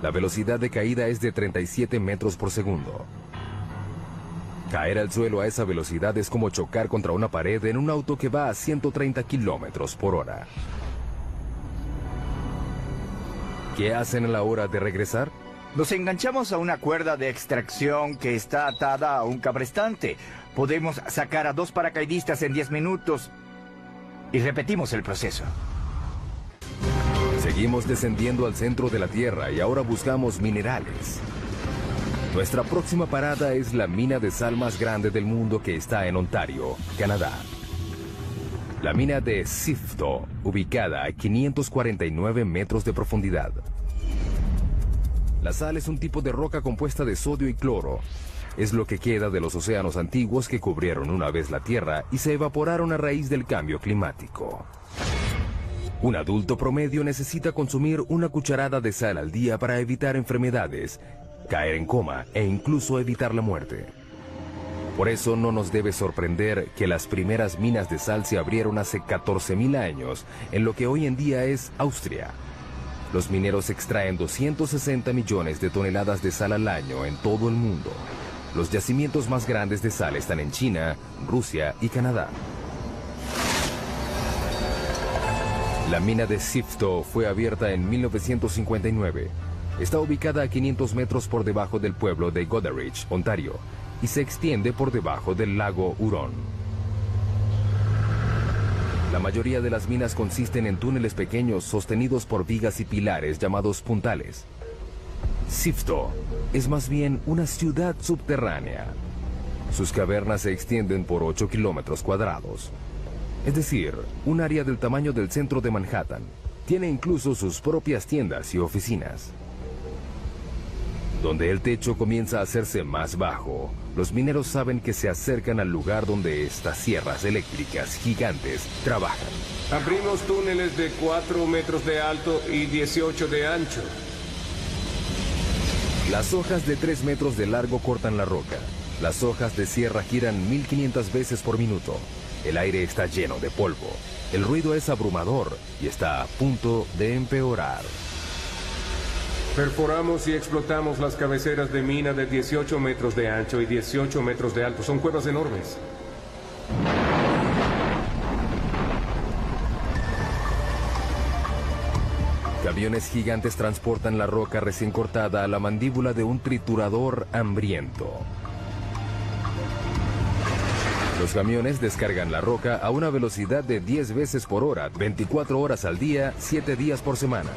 La velocidad de caída es de 37 metros por segundo. Caer al suelo a esa velocidad es como chocar contra una pared en un auto que va a 130 kilómetros por hora. ¿Qué hacen a la hora de regresar? Nos enganchamos a una cuerda de extracción que está atada a un cabrestante. Podemos sacar a 2 paracaidistas en 10 minutos y repetimos el proceso. Seguimos descendiendo al centro de la Tierra y ahora buscamos minerales. Nuestra próxima parada es la mina de sal más grande del mundo que está en Ontario, Canadá. La mina de Sifto, ubicada a 549 metros de profundidad. La sal es un tipo de roca compuesta de sodio y cloro. Es lo que queda de los océanos antiguos que cubrieron una vez la Tierra y se evaporaron a raíz del cambio climático. Un adulto promedio necesita consumir una cucharada de sal al día para evitar enfermedades, caer en coma e incluso evitar la muerte. Por eso no nos debe sorprender que las primeras minas de sal se abrieron hace 14.000 años en lo que hoy en día es Austria. Los mineros extraen 260 millones de toneladas de sal al año en todo el mundo. Los yacimientos más grandes de sal están en China, Rusia y Canadá. La mina de Sifto fue abierta en 1959. Está ubicada a 500 metros por debajo del pueblo de Goderich, Ontario, y se extiende por debajo del lago Huron. La mayoría de las minas consisten en túneles pequeños sostenidos por vigas y pilares llamados puntales. Sifto es más bien una ciudad subterránea. Sus cavernas se extienden por 8 kilómetros cuadrados. Es decir, un área del tamaño del centro de Manhattan. Tiene incluso sus propias tiendas y oficinas. Donde el techo comienza a hacerse más bajo, los mineros saben que se acercan al lugar donde estas sierras eléctricas gigantes trabajan. Abrimos túneles de 4 metros de alto y 18 de ancho. Las hojas de 3 metros de largo cortan la roca. Las hojas de sierra giran 1500 veces por minuto. El aire está lleno de polvo. El ruido es abrumador y está a punto de empeorar. Perforamos y explotamos las cabeceras de mina de 18 metros de ancho y 18 metros de alto. Son cuevas enormes. Camiones gigantes transportan la roca recién cortada a la mandíbula de un triturador hambriento. Los camiones descargan la roca a una velocidad de 10 veces por hora, 24 horas al día, 7 días por semana.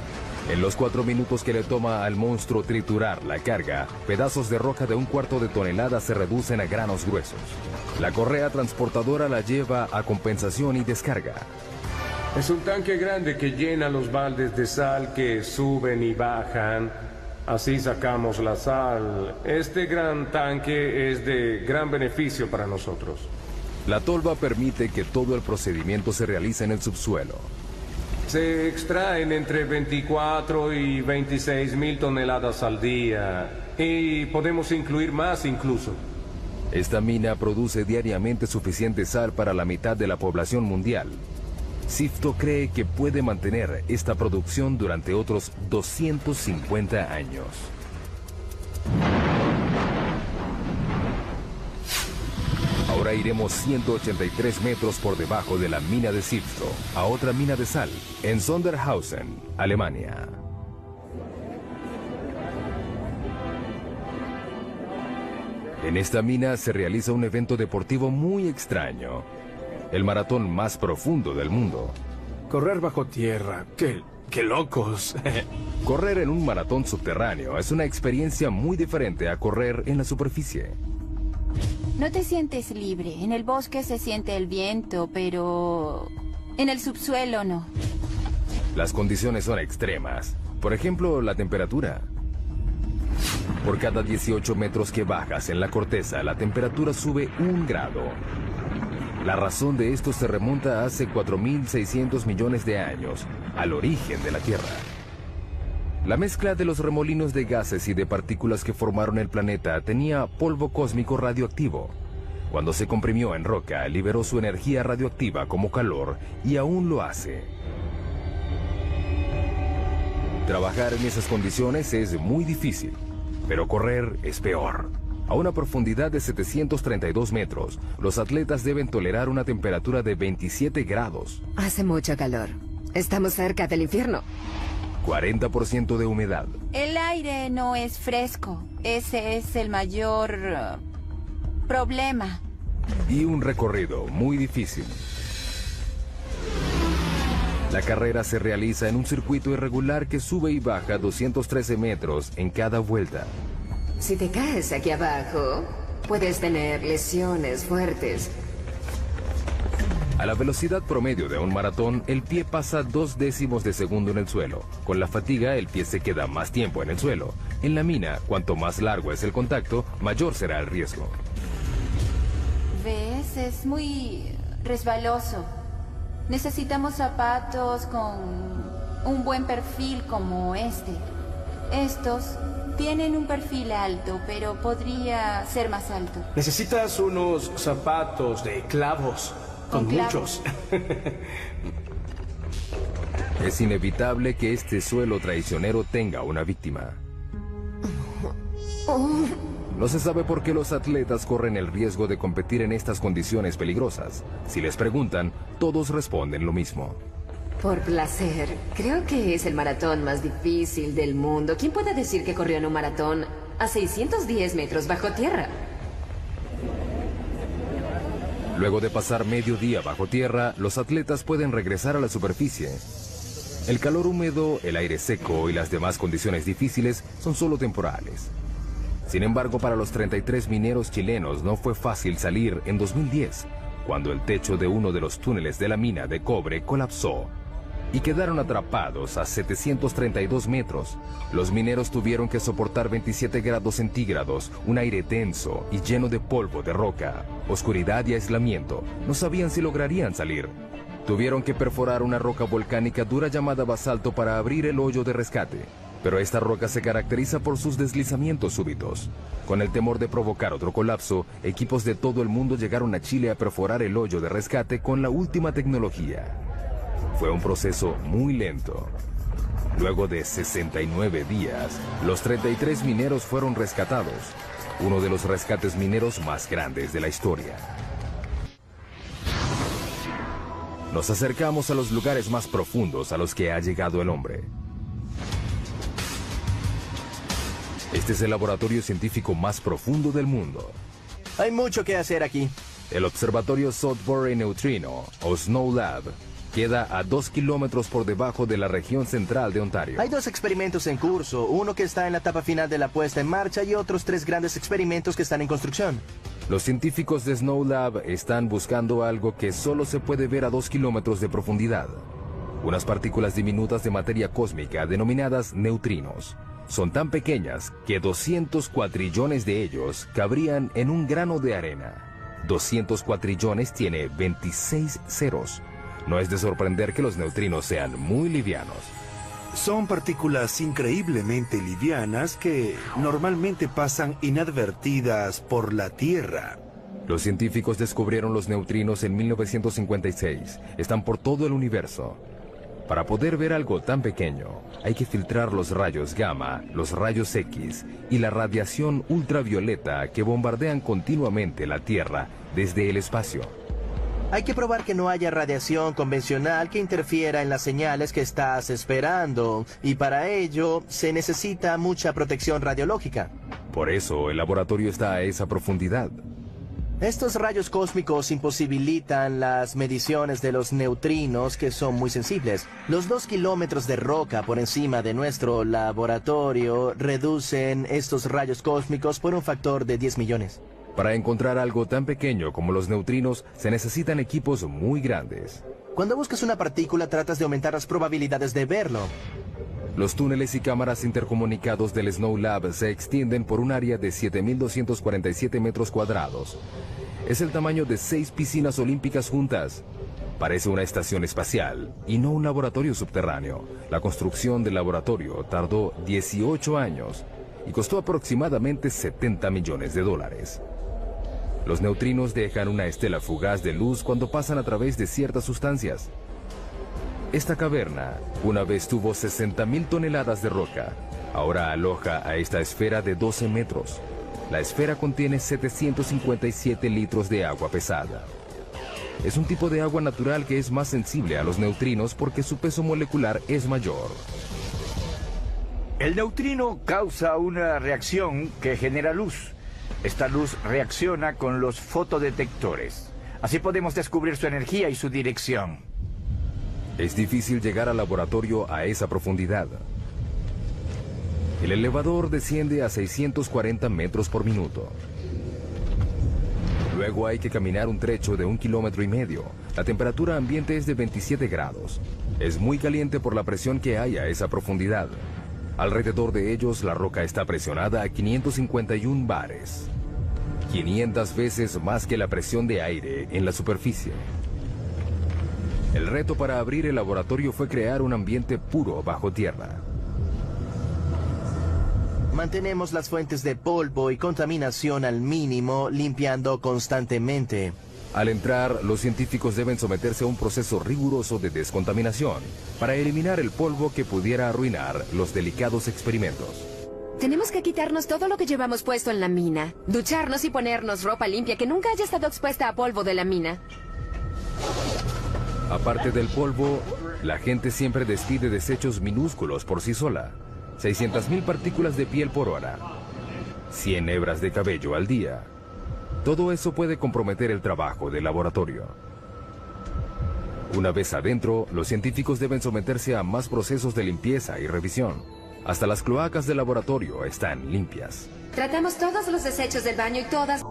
En los 4 minutos que le toma al monstruo triturar la carga, pedazos de roca de 1/4 de tonelada se reducen a granos gruesos. La correa transportadora la lleva a compensación y descarga. Es un tanque grande que llena los baldes de sal que suben y bajan. Así sacamos la sal. Este gran tanque es de gran beneficio para nosotros. La tolva permite que todo el procedimiento se realice en el subsuelo. Se extraen entre 24 y 26 mil toneladas al día. Y podemos incluir más incluso. Esta mina produce diariamente suficiente sal para la mitad de la población mundial. Sifto cree que puede mantener esta producción durante otros 250 años. Ahora iremos 183 metros por debajo de la mina de Sifto, a otra mina de sal, en Sondershausen, Alemania. En esta mina se realiza un evento deportivo muy extraño. El maratón más profundo del mundo. Correr bajo tierra. ¡Qué locos! Correr en un maratón subterráneo es una experiencia muy diferente a correr en la superficie. No te sientes libre. En el bosque se siente el viento, pero en el subsuelo no. Las condiciones son extremas. Por ejemplo, la temperatura. Por cada 18 metros que bajas en la corteza, la temperatura sube 1 grado. La razón de esto se remonta a hace 4.600 millones de años, al origen de la Tierra. La mezcla de los remolinos de gases y de partículas que formaron el planeta tenía polvo cósmico radioactivo. Cuando se comprimió en roca, liberó su energía radioactiva como calor y aún lo hace. Trabajar en esas condiciones es muy difícil, pero correr es peor. A una profundidad de 732 metros, los atletas deben tolerar una temperatura de 27 grados. Hace mucho calor. Estamos cerca del infierno. 40% de humedad. El aire no es fresco. Ese es el mayor problema. Y un recorrido muy difícil. La carrera se realiza en un circuito irregular que sube y baja 213 metros en cada vuelta. Si te caes aquí abajo, puedes tener lesiones fuertes. A la velocidad promedio de un maratón, el pie pasa 0.2 de segundo en el suelo. Con la fatiga, el pie se queda más tiempo en el suelo. En la mina, cuanto más largo es el contacto, mayor será el riesgo. ¿Ves? Es muy resbaloso. Necesitamos zapatos con un buen perfil como este. Estos tienen un perfil alto, pero podría ser más alto. Necesitas unos zapatos de clavos. Con muchos. Es inevitable que este suelo traicionero tenga una víctima. No se sabe por qué los atletas corren el riesgo de competir en estas condiciones peligrosas. Si les preguntan, todos responden lo mismo. Por placer. Creo que es el maratón más difícil del mundo. ¿Quién puede decir que corrió en un maratón a 610 metros bajo tierra? Luego de pasar medio día bajo tierra, los atletas pueden regresar a la superficie. El calor húmedo, el aire seco y las demás condiciones difíciles son solo temporales. Sin embargo, para los 33 mineros chilenos no fue fácil salir en 2010, cuando el techo de uno de los túneles de la mina de cobre colapsó y quedaron atrapados a 732 metros. Los mineros tuvieron que soportar 27 grados centígrados, un aire denso y lleno de polvo de roca, oscuridad y aislamiento. No sabían si lograrían salir. Tuvieron que perforar una roca volcánica dura llamada basalto para abrir el hoyo de rescate. Pero esta roca se caracteriza por sus deslizamientos súbitos. Con el temor de provocar otro colapso, equipos de todo el mundo llegaron a Chile a perforar el hoyo de rescate con la última tecnología. Fue un proceso muy lento. Luego de 69 días, los 33 mineros fueron rescatados, uno de los rescates mineros más grandes de la historia. Nos acercamos a los lugares más profundos a los que ha llegado el hombre. Este es el laboratorio científico más profundo del mundo. Hay mucho que hacer aquí. El observatorio Sudbury Neutrino, o Snow Lab, queda a 2 kilómetros por debajo de la región central de Ontario. Hay 2 experimentos en curso, uno que está en la etapa final de la puesta en marcha y otros 3 grandes experimentos que están en construcción. Los científicos de Snow Lab están buscando algo que solo se puede ver a 2 kilómetros de profundidad. Unas partículas diminutas de materia cósmica denominadas neutrinos. Son tan pequeñas que 200 cuatrillones de ellos cabrían en un grano de arena. 200 cuatrillones tiene 26 ceros. No es de sorprender que los neutrinos sean muy livianos. Son partículas increíblemente livianas que normalmente pasan inadvertidas por la Tierra. Los científicos descubrieron los neutrinos en 1956. Están por todo el universo. Para poder ver algo tan pequeño, hay que filtrar los rayos gamma, los rayos X y la radiación ultravioleta que bombardean continuamente la Tierra desde el espacio. Hay que probar que no haya radiación convencional que interfiera en las señales que estás esperando, y para ello se necesita mucha protección radiológica. Por eso el laboratorio está a esa profundidad. Estos rayos cósmicos imposibilitan las mediciones de los neutrinos, que son muy sensibles. Los 2 kilómetros de roca por encima de nuestro laboratorio reducen estos rayos cósmicos por un factor de 10 millones. Para encontrar algo tan pequeño como los neutrinos, se necesitan equipos muy grandes. Cuando buscas una partícula, tratas de aumentar las probabilidades de verlo. Los túneles y cámaras intercomunicados del Snow Lab se extienden por un área de 7.247 metros cuadrados. Es el tamaño de 6 piscinas olímpicas juntas. Parece una estación espacial y no un laboratorio subterráneo. La construcción del laboratorio tardó 18 años y costó aproximadamente $70 millones. Los neutrinos dejan una estela fugaz de luz cuando pasan a través de ciertas sustancias. Esta caverna una vez tuvo 60.000 toneladas de roca. Ahora aloja a esta esfera de 12 metros. La esfera contiene 757 litros de agua pesada. Es un tipo de agua natural que es más sensible a los neutrinos porque su peso molecular es mayor. El neutrino causa una reacción que genera luz. Esta luz reacciona con los fotodetectores. Así podemos descubrir su energía y su dirección. Es difícil llegar al laboratorio a esa profundidad. El elevador desciende a 640 metros por minuto. Luego hay que caminar un trecho de 1,5 kilómetros. La temperatura ambiente es de 27 grados. Es muy caliente por la presión que hay a esa profundidad. Alrededor de ellos la roca está presionada a 551 bares. 500 veces más que la presión de aire en la superficie. El reto para abrir el laboratorio fue crear un ambiente puro bajo tierra. Mantenemos las fuentes de polvo y contaminación al mínimo, limpiando constantemente. Al entrar, los científicos deben someterse a un proceso riguroso de descontaminación para eliminar el polvo que pudiera arruinar los delicados experimentos. Tenemos que quitarnos todo lo que llevamos puesto en la mina. Ducharnos y ponernos ropa limpia que nunca haya estado expuesta a polvo de la mina. Aparte del polvo, la gente siempre despide desechos minúsculos por sí sola. 600.000 partículas de piel por hora. 100 hebras de cabello al día. Todo eso puede comprometer el trabajo del laboratorio. Una vez adentro, los científicos deben someterse a más procesos de limpieza y revisión. Hasta las cloacas del laboratorio están limpias. Tratamos todos los desechos del baño y todas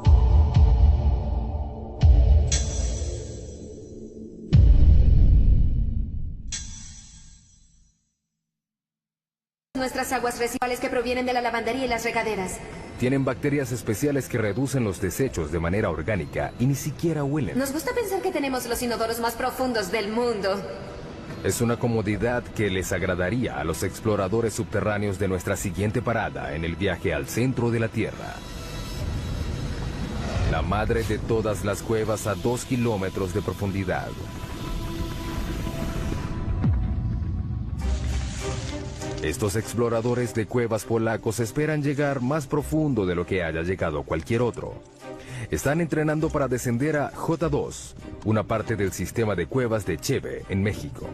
nuestras aguas residuales que provienen de la lavandería y las regaderas. Tienen bacterias especiales que reducen los desechos de manera orgánica y ni siquiera huelen. Nos gusta pensar que tenemos los inodoros más profundos del mundo. Es una comodidad que les agradaría a los exploradores subterráneos de nuestra siguiente parada en el viaje al centro de la Tierra. La madre de todas las cuevas a 2 kilómetros de profundidad. Estos exploradores de cuevas polacos esperan llegar más profundo de lo que haya llegado cualquier otro. Están entrenando para descender a J2, una parte del sistema de cuevas de Cheve, en México.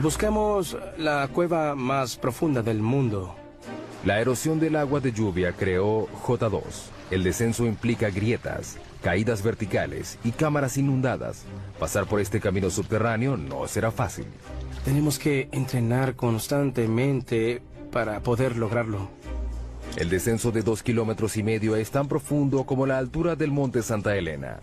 Buscamos la cueva más profunda del mundo. La erosión del agua de lluvia creó J2. El descenso implica grietas, caídas verticales y cámaras inundadas. Pasar por este camino subterráneo no será fácil. Tenemos que entrenar constantemente para poder lograrlo. El descenso de 2,5 kilómetros es tan profundo como la altura del monte Santa Elena.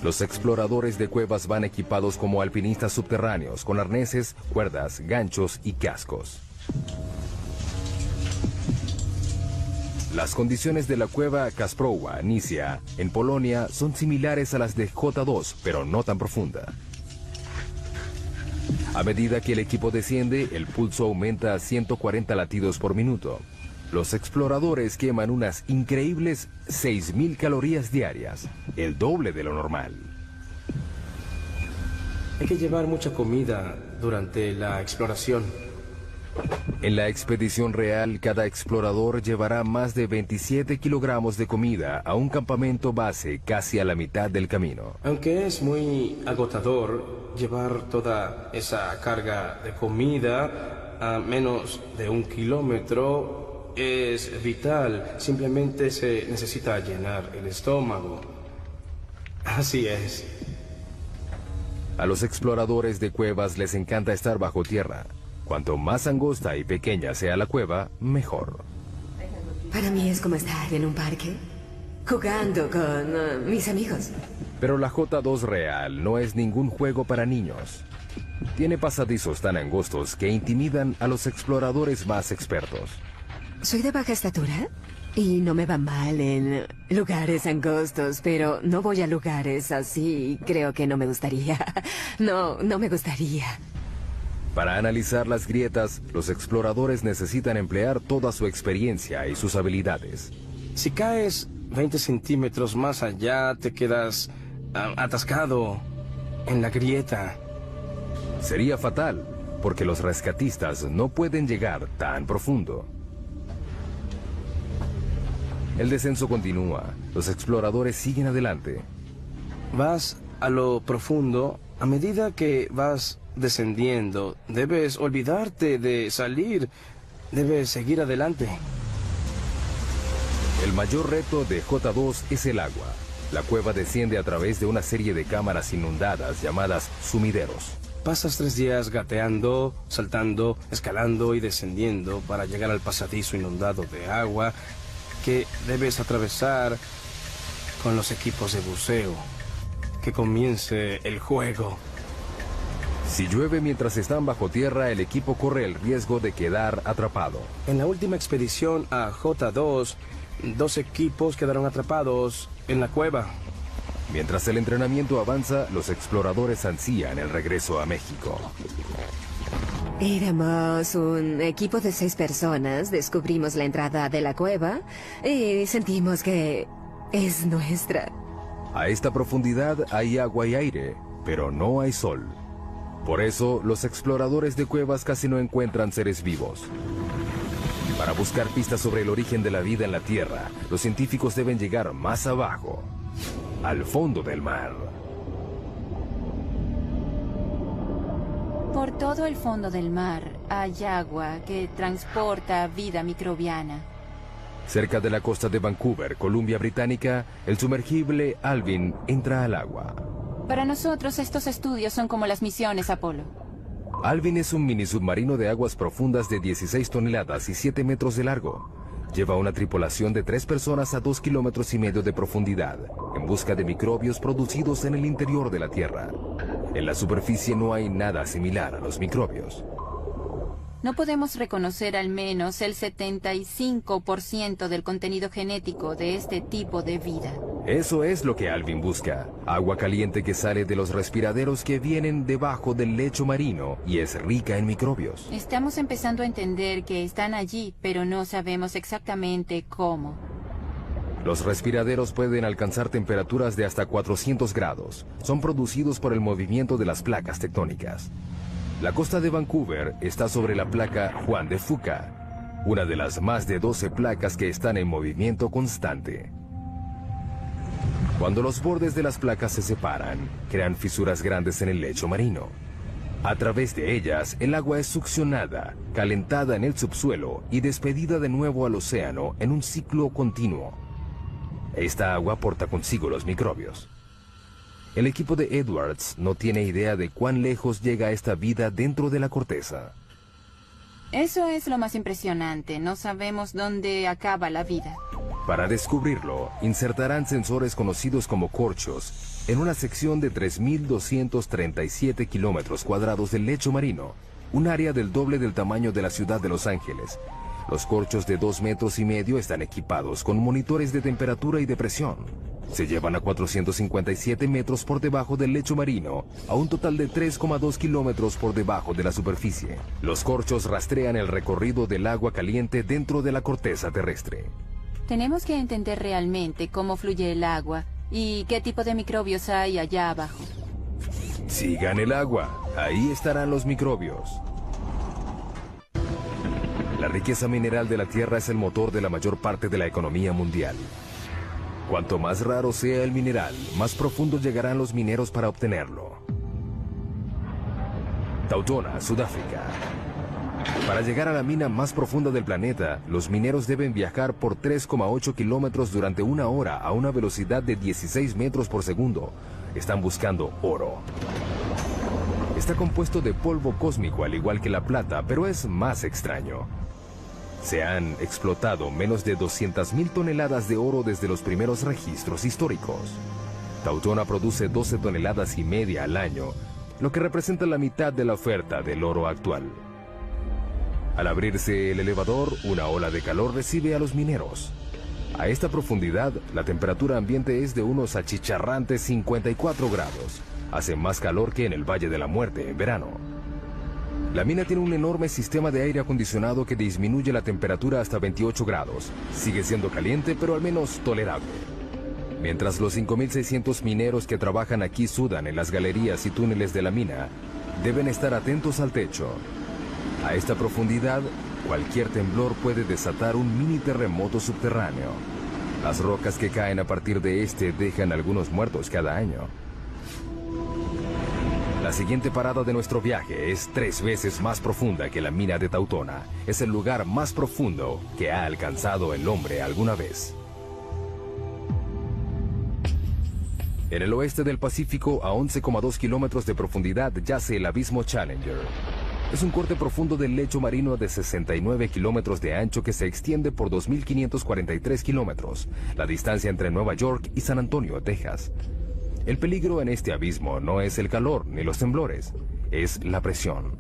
Los exploradores de cuevas van equipados como alpinistas subterráneos, con arneses, cuerdas, ganchos y cascos. Las condiciones de la cueva Kasprowa, Nisia, en Polonia, son similares a las de J2, pero no tan profunda. A medida que el equipo desciende, el pulso aumenta a 140 latidos por minuto. Los exploradores queman unas increíbles 6.000 calorías diarias, el doble de lo normal. Hay que llevar mucha comida durante la exploración. En la expedición real, cada explorador llevará más de 27 kilogramos de comida a un campamento base casi a la mitad del camino. Aunque es muy agotador llevar toda esa carga de comida a menos de 1 kilómetro, es vital. Simplemente se necesita llenar el estómago. Así es. A los exploradores de cuevas les encanta estar bajo tierra. Cuanto más angosta y pequeña sea la cueva, mejor. Para mí es como estar en un parque, jugando con mis amigos. Pero la J2 real no es ningún juego para niños. Tiene pasadizos tan angostos que intimidan a los exploradores más expertos. Soy de baja estatura y no me va mal en lugares angostos, pero no voy a lugares así. Creo que no me gustaría. No me gustaría. Para analizar las grietas, los exploradores necesitan emplear toda su experiencia y sus habilidades. Si caes 20 centímetros más allá, te quedas atascado en la grieta. Sería fatal, porque los rescatistas no pueden llegar tan profundo. El descenso continúa. Los exploradores siguen adelante. Vas a lo profundo. A medida que vas descendiendo, debes olvidarte de salir. Debes seguir adelante. El mayor reto de J2 es el agua. La cueva desciende a través de una serie de cámaras inundadas llamadas sumideros. Pasas 3 días gateando, saltando, escalando y descendiendo para llegar al pasadizo inundado de agua que debes atravesar con los equipos de buceo. Que comience el juego. Si llueve mientras están bajo tierra, el equipo corre el riesgo de quedar atrapado. En la última expedición a J2, 2 equipos quedaron atrapados en la cueva. Mientras el entrenamiento avanza, los exploradores ansían el regreso a México. Éramos un equipo de 6 personas, descubrimos la entrada de la cueva y sentimos que es nuestra. A esta profundidad hay agua y aire, pero no hay sol. Por eso, los exploradores de cuevas casi no encuentran seres vivos. Para buscar pistas sobre el origen de la vida en la Tierra, los científicos deben llegar más abajo, al fondo del mar. Por todo el fondo del mar hay agua que transporta vida microbiana. Cerca de la costa de Vancouver, Columbia Británica, el sumergible Alvin entra al agua. Para nosotros estos estudios son como las misiones Apolo. Alvin es un mini submarino de aguas profundas de 16 toneladas y 7 metros de largo. Lleva una tripulación de 3 personas a 2,5 kilómetros de profundidad, en busca de microbios producidos en el interior de la Tierra. En la superficie no hay nada similar a los microbios. No podemos reconocer al menos el 75% del contenido genético de este tipo de vida. Eso es lo que Alvin busca. Agua caliente que sale de los respiraderos que vienen debajo del lecho marino y es rica en microbios. Estamos empezando a entender que están allí, pero no sabemos exactamente cómo. Los respiraderos pueden alcanzar temperaturas de hasta 400 grados. Son producidos por el movimiento de las placas tectónicas. La costa de Vancouver está sobre la placa Juan de Fuca, una de las más de 12 placas que están en movimiento constante. Cuando los bordes de las placas se separan, crean fisuras grandes en el lecho marino. A través de ellas, el agua es succionada, calentada en el subsuelo y despedida de nuevo al océano en un ciclo continuo. Esta agua porta consigo los microbios. El equipo de Edwards no tiene idea de cuán lejos llega esta vida dentro de la corteza. Eso es lo más impresionante. No sabemos dónde acaba la vida. Para descubrirlo, insertarán sensores conocidos como corchos en una sección de 3.237 kilómetros cuadrados del lecho marino, un área del doble del tamaño de la ciudad de Los Ángeles. Los corchos de 2,5 metros están equipados con monitores de temperatura y de presión. Se llevan a 457 metros por debajo del lecho marino, a un total de 3,2 kilómetros por debajo de la superficie. Los corchos rastrean el recorrido del agua caliente dentro de la corteza terrestre. Tenemos que entender realmente cómo fluye el agua y qué tipo de microbios hay allá abajo. Sigan el agua, ahí estarán los microbios. La riqueza mineral de la Tierra es el motor de la mayor parte de la economía mundial. Cuanto más raro sea el mineral, más profundo llegarán los mineros para obtenerlo. Tautona, Sudáfrica. Para llegar a la mina más profunda del planeta, los mineros deben viajar por 3,8 kilómetros durante 1 hora a una velocidad de 16 metros por segundo. Están buscando oro. Está compuesto de polvo cósmico al igual que la plata, pero es más extraño. Se han explotado menos de 200,000 toneladas de oro desde los primeros registros históricos. Tautona produce 12,5 toneladas al año, lo que representa la mitad de la oferta del oro actual. Al abrirse el elevador, una ola de calor recibe a los mineros. A esta profundidad, la temperatura ambiente es de unos achicharrantes 54 grados. Hace más calor que en el Valle de la Muerte en verano. La mina tiene un enorme sistema de aire acondicionado que disminuye la temperatura hasta 28 grados. Sigue siendo caliente, pero al menos tolerable. Mientras los 5.600 mineros que trabajan aquí sudan en las galerías y túneles de la mina, deben estar atentos al techo. A esta profundidad, cualquier temblor puede desatar un mini terremoto subterráneo. Las rocas que caen a partir de este dejan algunos muertos cada año. La siguiente parada de nuestro viaje es 3 veces más profunda que la mina de Tautona. Es el lugar más profundo que ha alcanzado el hombre alguna vez. En el oeste del Pacífico, a 11,2 kilómetros de profundidad, yace el abismo Challenger. Es un corte profundo del lecho marino de 69 kilómetros de ancho que se extiende por 2.543 kilómetros, la distancia entre Nueva York y San Antonio, Texas. El peligro en este abismo no es el calor ni los temblores, es la presión.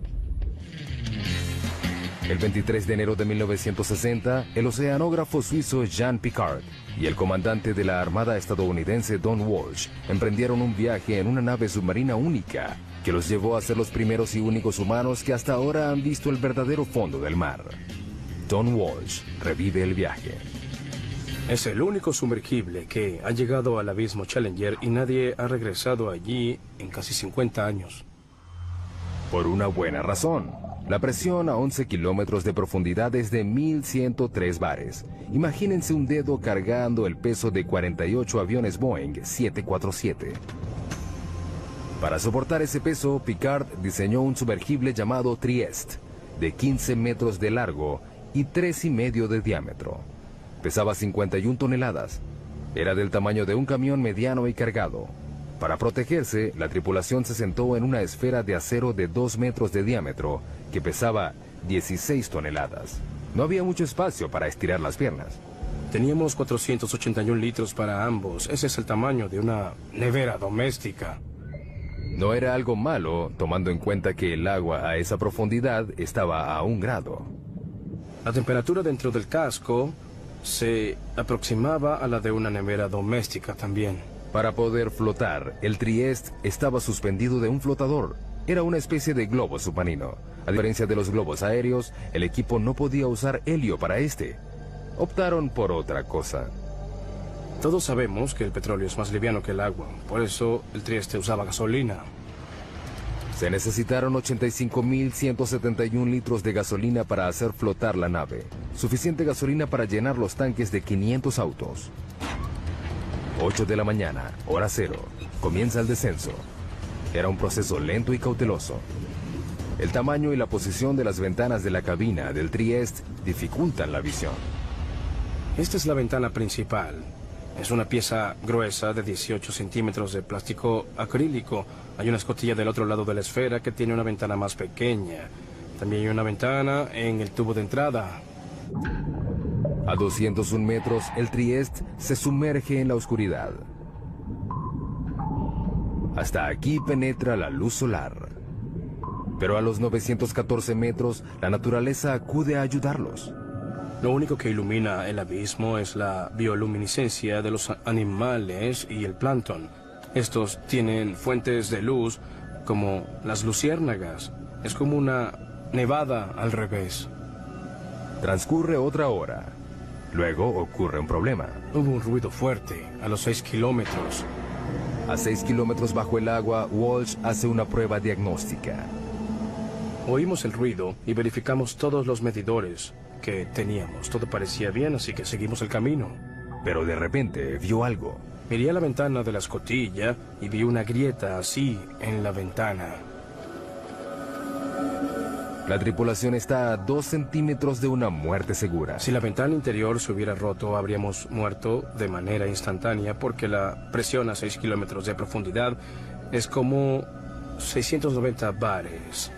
El 23 de enero de 1960, el oceanógrafo suizo Jean Piccard y el comandante de la Armada estadounidense Don Walsh emprendieron un viaje en una nave submarina única que los llevó a ser los primeros y únicos humanos que hasta ahora han visto el verdadero fondo del mar. Don Walsh revive el viaje. Es el único sumergible que ha llegado al abismo Challenger y nadie ha regresado allí en casi 50 años. Por una buena razón. La presión a 11 kilómetros de profundidad es de 1.103 bares. Imagínense un dedo cargando el peso de 48 aviones Boeing 747. Para soportar ese peso, Piccard diseñó un sumergible llamado Trieste, de 15 metros de largo y 3,5 de diámetro. Pesaba 51 toneladas. Era del tamaño de un camión mediano y cargado. Para protegerse, la tripulación se sentó en una esfera de acero de 2 metros de diámetro que pesaba 16 toneladas. No había mucho espacio para estirar las piernas. Teníamos 481 litros para ambos. Ese es el tamaño de una nevera doméstica. No era algo malo, tomando en cuenta que el agua a esa profundidad estaba a 1 grado. La temperatura dentro del casco se aproximaba a la de una nevera doméstica también. Para poder flotar, el Trieste estaba suspendido de un flotador. Era una especie de globo submarino. A diferencia de los globos aéreos, el equipo no podía usar helio para este. Optaron por otra cosa. Todos sabemos que el petróleo es más liviano que el agua. Por eso el Trieste usaba gasolina. Se necesitaron 85.171 litros de gasolina para hacer flotar la nave. Suficiente gasolina para llenar los tanques de 500 autos. 8 de la mañana, hora cero. Comienza el descenso. Era un proceso lento y cauteloso. El tamaño y la posición de las ventanas de la cabina del Trieste dificultan la visión. Esta es la ventana principal. Es una pieza gruesa de 18 centímetros de plástico acrílico. Hay una escotilla del otro lado de la esfera que tiene una ventana más pequeña. También hay una ventana en el tubo de entrada. A 201 metros, el Trieste se sumerge en la oscuridad. Hasta aquí penetra la luz solar. Pero a los 914 metros, la naturaleza acude a ayudarlos. Lo único que ilumina el abismo es la bioluminiscencia de los animales y el plancton. Estos tienen fuentes de luz como las luciérnagas. Es como una nevada al revés. Transcurre otra hora. Luego ocurre un problema. Hubo un ruido fuerte a los 6 kilómetros. A 6 kilómetros bajo el agua, Walsh hace una prueba diagnóstica. Oímos el ruido y verificamos todos los medidores que teníamos. Todo parecía bien, así que seguimos el camino. Pero de repente vio algo. Miré a la ventana de la escotilla y vi una grieta así en la ventana. La tripulación está a 2 centímetros de una muerte segura. Si la ventana interior se hubiera roto, habríamos muerto de manera instantánea porque la presión a 6 kilómetros de profundidad es como 690 bares.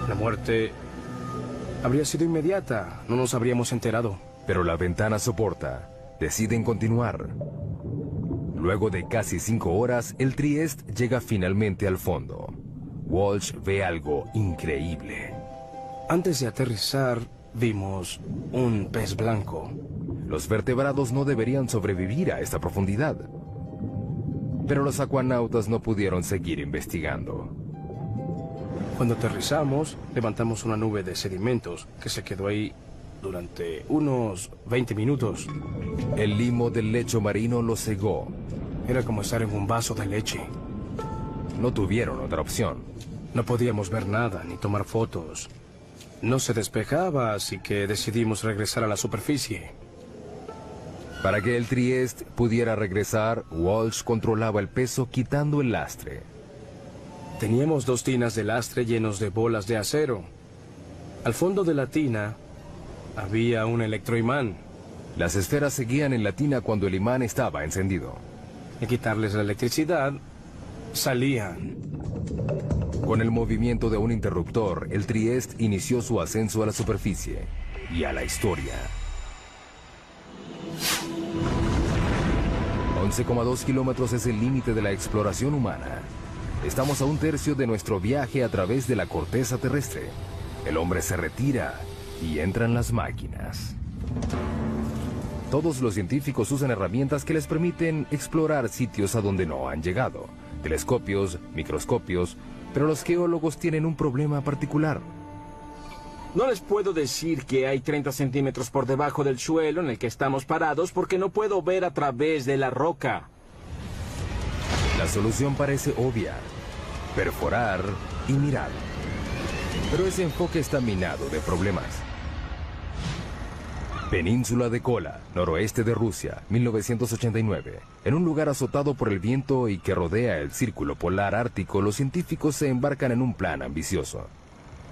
La muerte habría sido inmediata, no nos habríamos enterado. Pero la ventana soporta. Deciden continuar. Luego de casi 5 horas, el Trieste llega finalmente al fondo. Walsh ve algo increíble. Antes de aterrizar, vimos un pez blanco. Los vertebrados no deberían sobrevivir a esta profundidad. Pero los acuanautas no pudieron seguir investigando. Cuando aterrizamos, levantamos una nube de sedimentos que se quedó ahí durante unos 20 minutos. El limo del lecho marino lo cegó. Era como estar en un vaso de leche. No tuvieron otra opción. No podíamos ver nada ni tomar fotos. No se despejaba, así que decidimos regresar a la superficie. Para que el Trieste pudiera regresar, Walsh controlaba el peso quitando el lastre. Teníamos 2 tinas de lastre llenos de bolas de acero. Al fondo de la tina había un electroimán. Las esferas seguían en la tina cuando el imán estaba encendido. Al quitarles la electricidad, salían. Con el movimiento de un interruptor, el Trieste inició su ascenso a la superficie y a la historia. 11,2 kilómetros es el límite de la exploración humana. Estamos a 1/3 de nuestro viaje a través de la corteza terrestre. El hombre se retira y entran las máquinas. Todos los científicos usan herramientas que les permiten explorar sitios a donde no han llegado. Telescopios, microscopios, pero los geólogos tienen un problema particular. No les puedo decir que hay 30 centímetros por debajo del suelo en el que estamos parados porque no puedo ver a través de la roca. La solución parece obvia: perforar y mirar. Pero ese enfoque está minado de problemas. Península de Kola, noroeste de Rusia, 1989. En un lugar azotado por el viento y que rodea el círculo polar ártico, los científicos se embarcan en un plan ambicioso.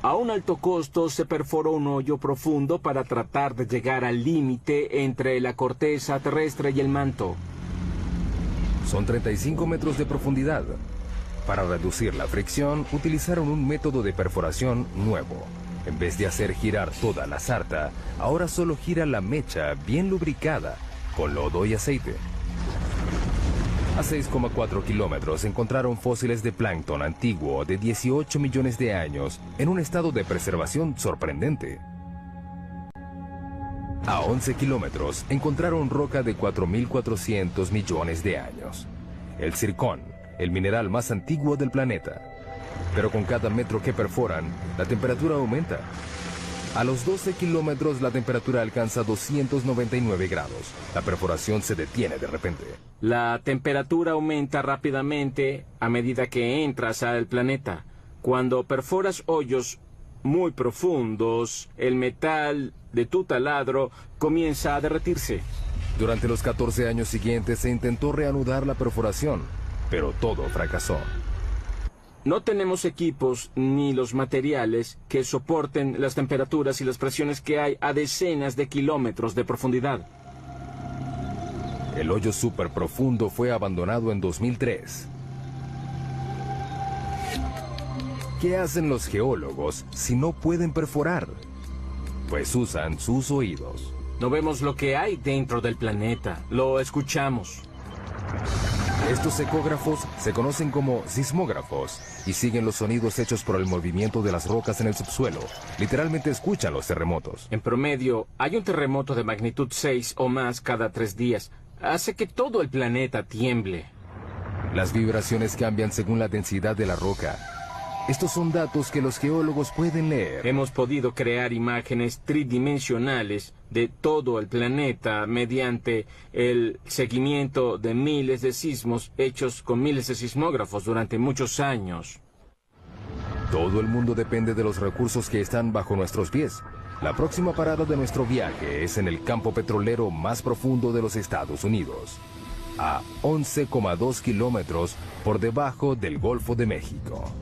A un alto costo se perforó un hoyo profundo para tratar de llegar al límite entre la corteza terrestre y el manto. Son 35 metros de profundidad. Para reducir la fricción, utilizaron un método de perforación nuevo. En vez de hacer girar toda la sarta, ahora solo gira la mecha bien lubricada, con lodo y aceite. A 6,4 kilómetros encontraron fósiles de plancton antiguo de 18 millones de años en un estado de preservación sorprendente. A 11 kilómetros encontraron roca de 4.400 millones de años. El zircón, el mineral más antiguo del planeta. Pero con cada metro que perforan, la temperatura aumenta. A los 12 kilómetros la temperatura alcanza 299 grados. La perforación se detiene de repente. La temperatura aumenta rápidamente a medida que entras al planeta. Cuando perforas hoyos muy profundos, el metal de tu taladro comienza a derretirse. Durante los 14 años siguientes se intentó reanudar la perforación, pero todo fracasó. No tenemos equipos ni los materiales que soporten las temperaturas y las presiones que hay a decenas de kilómetros de profundidad. El hoyo súper profundo fue abandonado en 2003. ¿Qué hacen los geólogos si no pueden perforar? Pues usan sus oídos. No vemos lo que hay dentro del planeta, lo escuchamos. Estos ecógrafos se conocen como sismógrafos y siguen los sonidos hechos por el movimiento de las rocas en el subsuelo. Literalmente escuchan los terremotos. En promedio, hay un terremoto de magnitud 6 o más cada 3 días. Hace que todo el planeta tiemble. Las vibraciones cambian según la densidad de la roca. Estos son datos que los geólogos pueden leer. Hemos podido crear imágenes tridimensionales de todo el planeta mediante el seguimiento de miles de sismos hechos con miles de sismógrafos durante muchos años. Todo el mundo depende de los recursos que están bajo nuestros pies. La próxima parada de nuestro viaje es en el campo petrolero más profundo de los Estados Unidos, a 11,2 kilómetros por debajo del Golfo de México.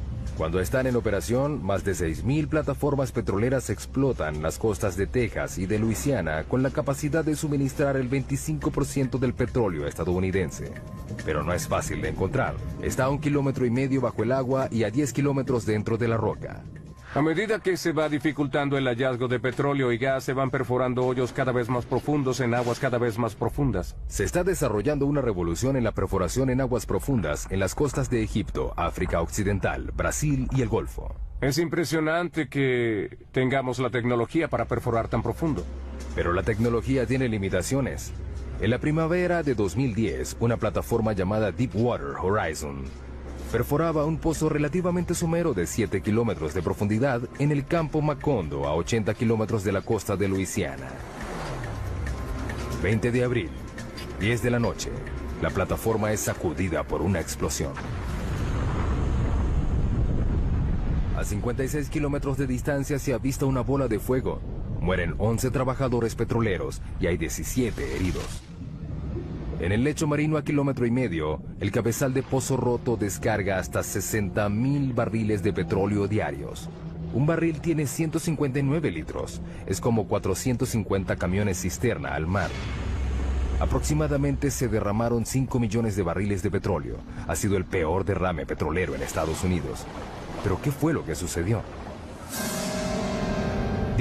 Cuando están en operación, más de 6.000 plataformas petroleras explotan las costas de Texas y de Luisiana con la capacidad de suministrar el 25% del petróleo estadounidense. Pero no es fácil de encontrar. Está a 1,5 kilómetros bajo el agua y a 10 kilómetros dentro de la roca. A medida que se va dificultando el hallazgo de petróleo y gas, se van perforando hoyos cada vez más profundos en aguas cada vez más profundas. Se está desarrollando una revolución en la perforación en aguas profundas en las costas de Egipto, África Occidental, Brasil y el Golfo. Es impresionante que tengamos la tecnología para perforar tan profundo. Pero la tecnología tiene limitaciones. En la primavera de 2010, una plataforma llamada Deepwater Horizon perforaba un pozo relativamente somero de 7 kilómetros de profundidad en el campo Macondo, a 80 kilómetros de la costa de Luisiana. 20 de abril, 10 de la noche, la plataforma es sacudida por una explosión. A 56 kilómetros de distancia se avista una bola de fuego. Mueren 11 trabajadores petroleros y hay 17 heridos. En el lecho marino a 1,5 kilómetros, el cabezal de pozo roto descarga hasta 60.000 barriles de petróleo diarios. Un barril tiene 159 litros. Es como 450 camiones cisterna al mar. Aproximadamente se derramaron 5 millones de barriles de petróleo. Ha sido el peor derrame petrolero en Estados Unidos. ¿Pero qué fue lo que sucedió?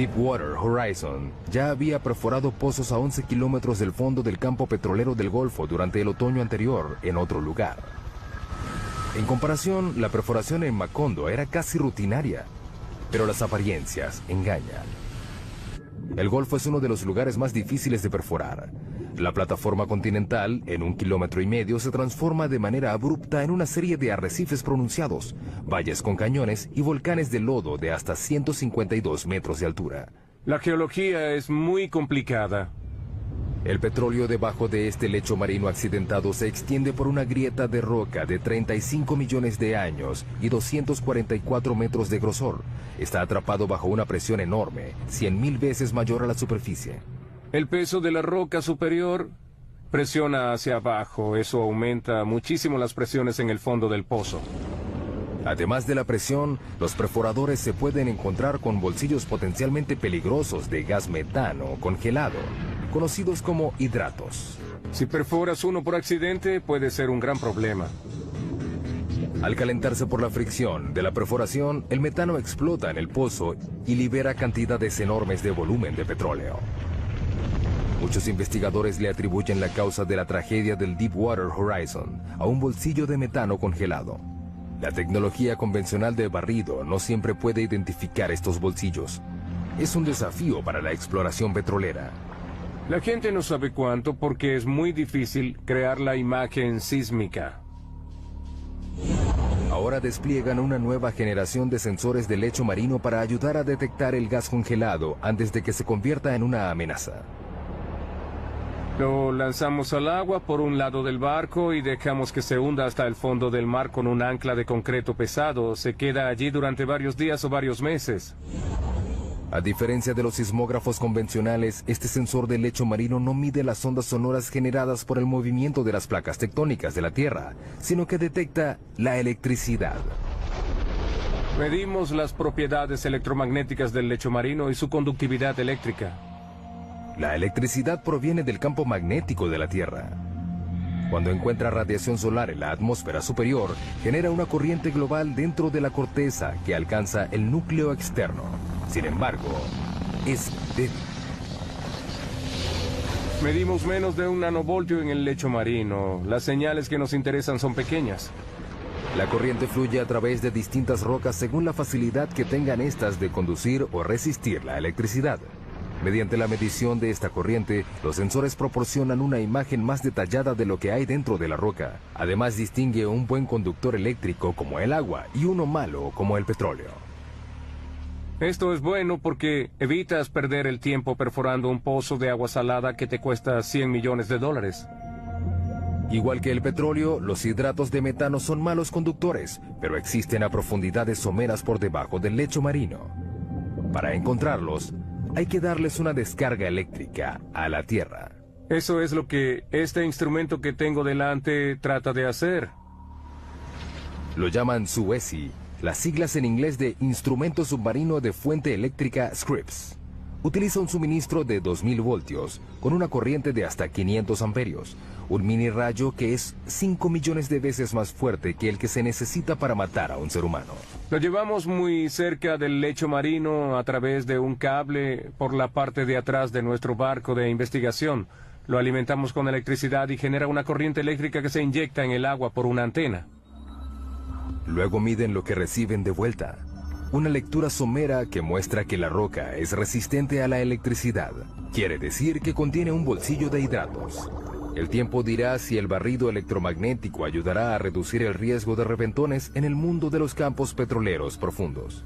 Deepwater Horizon ya había perforado pozos a 11 kilómetros del fondo del campo petrolero del Golfo durante el otoño anterior en otro lugar. En comparación, la perforación en Macondo era casi rutinaria, pero las apariencias engañan. El Golfo es uno de los lugares más difíciles de perforar. La plataforma continental, en 1,5 kilómetros, se transforma de manera abrupta en una serie de arrecifes pronunciados, valles con cañones y volcanes de lodo de hasta 152 metros de altura. La geología es muy complicada. El petróleo debajo de este lecho marino accidentado se extiende por una grieta de roca de 35 millones de años y 244 metros de grosor. Está atrapado bajo una presión enorme, 100.000 veces mayor a la superficie. El peso de la roca superior presiona hacia abajo. Eso aumenta muchísimo las presiones en el fondo del pozo. Además de la presión, los perforadores se pueden encontrar con bolsillos potencialmente peligrosos de gas metano congelado, conocidos como hidratos. Si perforas uno por accidente, puede ser un gran problema. Al calentarse por la fricción de la perforación, el metano explota en el pozo y libera cantidades enormes de volumen de petróleo. Muchos investigadores le atribuyen la causa de la tragedia del Deepwater Horizon a un bolsillo de metano congelado. La tecnología convencional de barrido no siempre puede identificar estos bolsillos. Es un desafío para la exploración petrolera. La gente no sabe cuánto porque es muy difícil crear la imagen sísmica. Ahora despliegan una nueva generación de sensores de lecho marino para ayudar a detectar el gas congelado antes de que se convierta en una amenaza. Lo lanzamos al agua por un lado del barco y dejamos que se hunda hasta el fondo del mar con un ancla de concreto pesado. Se queda allí durante varios días o varios meses. A diferencia de los sismógrafos convencionales, este sensor de lecho marino no mide las ondas sonoras generadas por el movimiento de las placas tectónicas de la Tierra, sino que detecta la electricidad. Medimos las propiedades electromagnéticas del lecho marino y su conductividad eléctrica. La electricidad proviene del campo magnético de la Tierra. Cuando encuentra radiación solar en la atmósfera superior, genera una corriente global dentro de la corteza que alcanza el núcleo externo. Sin embargo, es débil. Medimos menos de 1 nanovoltio en el lecho marino. Las señales que nos interesan son pequeñas. La corriente fluye a través de distintas rocas según la facilidad que tengan estas de conducir o resistir la electricidad. Mediante la medición de esta corriente, los sensores proporcionan una imagen más detallada de lo que hay dentro de la roca. Además, distingue un buen conductor eléctrico como el agua y uno malo como el petróleo. Esto es bueno porque evitas perder el tiempo perforando un pozo de agua salada que te cuesta $100 millones. Igual que el petróleo, los hidratos de metano son malos conductores, pero existen a profundidades someras por debajo del lecho marino. Para encontrarlos, hay que darles una descarga eléctrica a la Tierra. Eso es lo que este instrumento que tengo delante trata de hacer. Lo llaman SUESI, las siglas en inglés de Instrumento Submarino de Fuente Eléctrica Scripps. Utiliza un suministro de 2000 voltios con una corriente de hasta 500 amperios, un mini rayo que es 5 millones de veces más fuerte que el que se necesita para matar a un ser humano. Lo llevamos muy cerca del lecho marino a través de un cable por la parte de atrás de nuestro barco de investigación. Lo alimentamos con electricidad y genera una corriente eléctrica que se inyecta en el agua por una antena. Luego miden lo que reciben de vuelta. Una lectura somera que muestra que la roca es resistente a la electricidad. Quiere decir que contiene un bolsillo de hidratos. El tiempo dirá si el barrido electromagnético ayudará a reducir el riesgo de reventones en el mundo de los campos petroleros profundos.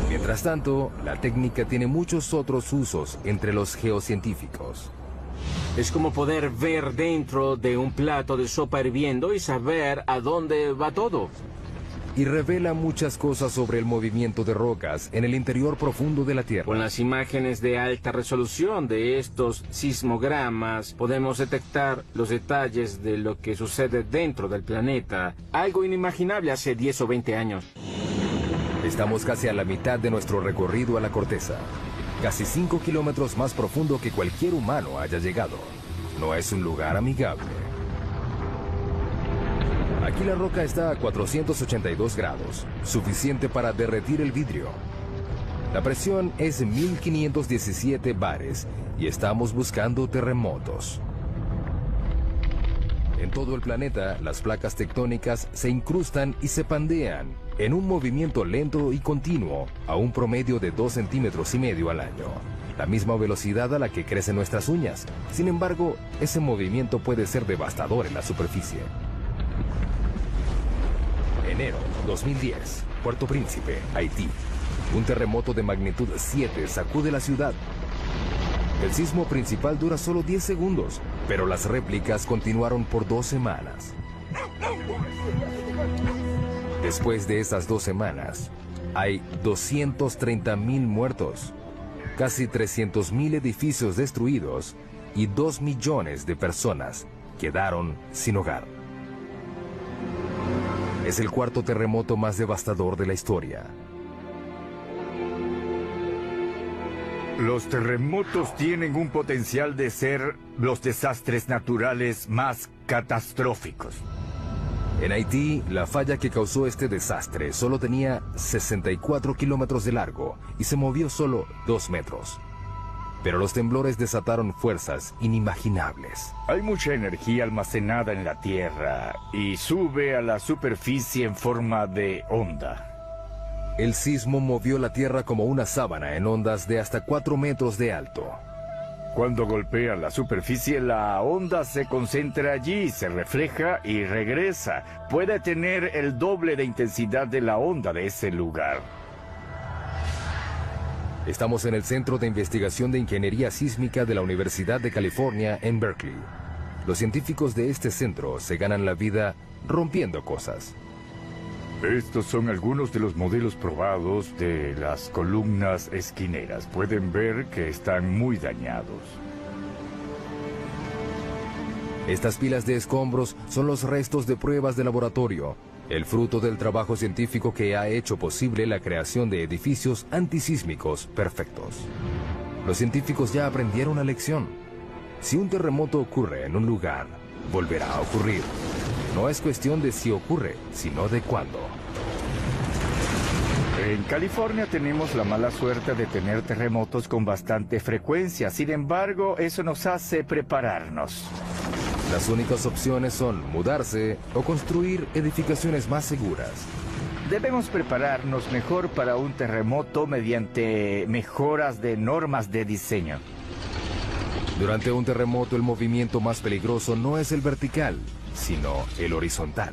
Mientras tanto, la técnica tiene muchos otros usos entre los geocientíficos. Es como poder ver dentro de un plato de sopa hirviendo y saber a dónde va todo. Y revela muchas cosas sobre el movimiento de rocas en el interior profundo de la Tierra. Con las imágenes de alta resolución de estos sismogramas, podemos detectar los detalles de lo que sucede dentro del planeta. Algo inimaginable hace 10 o 20 años. Estamos casi a la mitad de nuestro recorrido a la corteza. Casi 5 kilómetros más profundo que cualquier humano haya llegado. No es un lugar amigable. Aquí la roca está a 482 grados, suficiente para derretir el vidrio. La presión es 1517 bares y estamos buscando terremotos. En todo el planeta, las placas tectónicas se incrustan y se pandean en un movimiento lento y continuo a un promedio de 2,5 centímetros al año. La misma velocidad a la que crecen nuestras uñas. Sin embargo, ese movimiento puede ser devastador en la superficie. Enero 2010, Puerto Príncipe, Haití. Un terremoto de magnitud 7 sacude la ciudad. El sismo principal dura solo 10 segundos, pero las réplicas continuaron por 2 semanas. Después de esas 2 semanas, hay 230,000 muertos, casi 300,000 edificios destruidos y 2 millones de personas quedaron sin hogar. Es el cuarto terremoto más devastador de la historia. Los terremotos tienen un potencial de ser los desastres naturales más catastróficos. En Haití, la falla que causó este desastre solo tenía 64 kilómetros de largo y se movió solo 2 metros. Pero los temblores desataron fuerzas inimaginables. Hay mucha energía almacenada en la Tierra y sube a la superficie en forma de onda. El sismo movió la Tierra como una sábana en ondas de hasta 4 metros de alto. Cuando golpea la superficie, la onda se concentra allí, se refleja y regresa. Puede tener el doble de intensidad de la onda de ese lugar. Estamos en el Centro de Investigación de Ingeniería Sísmica de la Universidad de California en Berkeley. Los científicos de este centro se ganan la vida rompiendo cosas. Estos son algunos de los modelos probados de las columnas esquineras. Pueden ver que están muy dañados. Estas pilas de escombros son los restos de pruebas de laboratorio, el fruto del trabajo científico que ha hecho posible la creación de edificios antisísmicos perfectos. Los científicos ya aprendieron la lección. Si un terremoto ocurre en un lugar, volverá a ocurrir. No es cuestión de si ocurre, sino de cuándo. En California tenemos la mala suerte de tener terremotos con bastante frecuencia. Sin embargo, eso nos hace prepararnos. Las únicas opciones son mudarse o construir edificaciones más seguras. Debemos prepararnos mejor para un terremoto mediante mejoras de normas de diseño. Durante un terremoto, el movimiento más peligroso no es el vertical, sino el horizontal.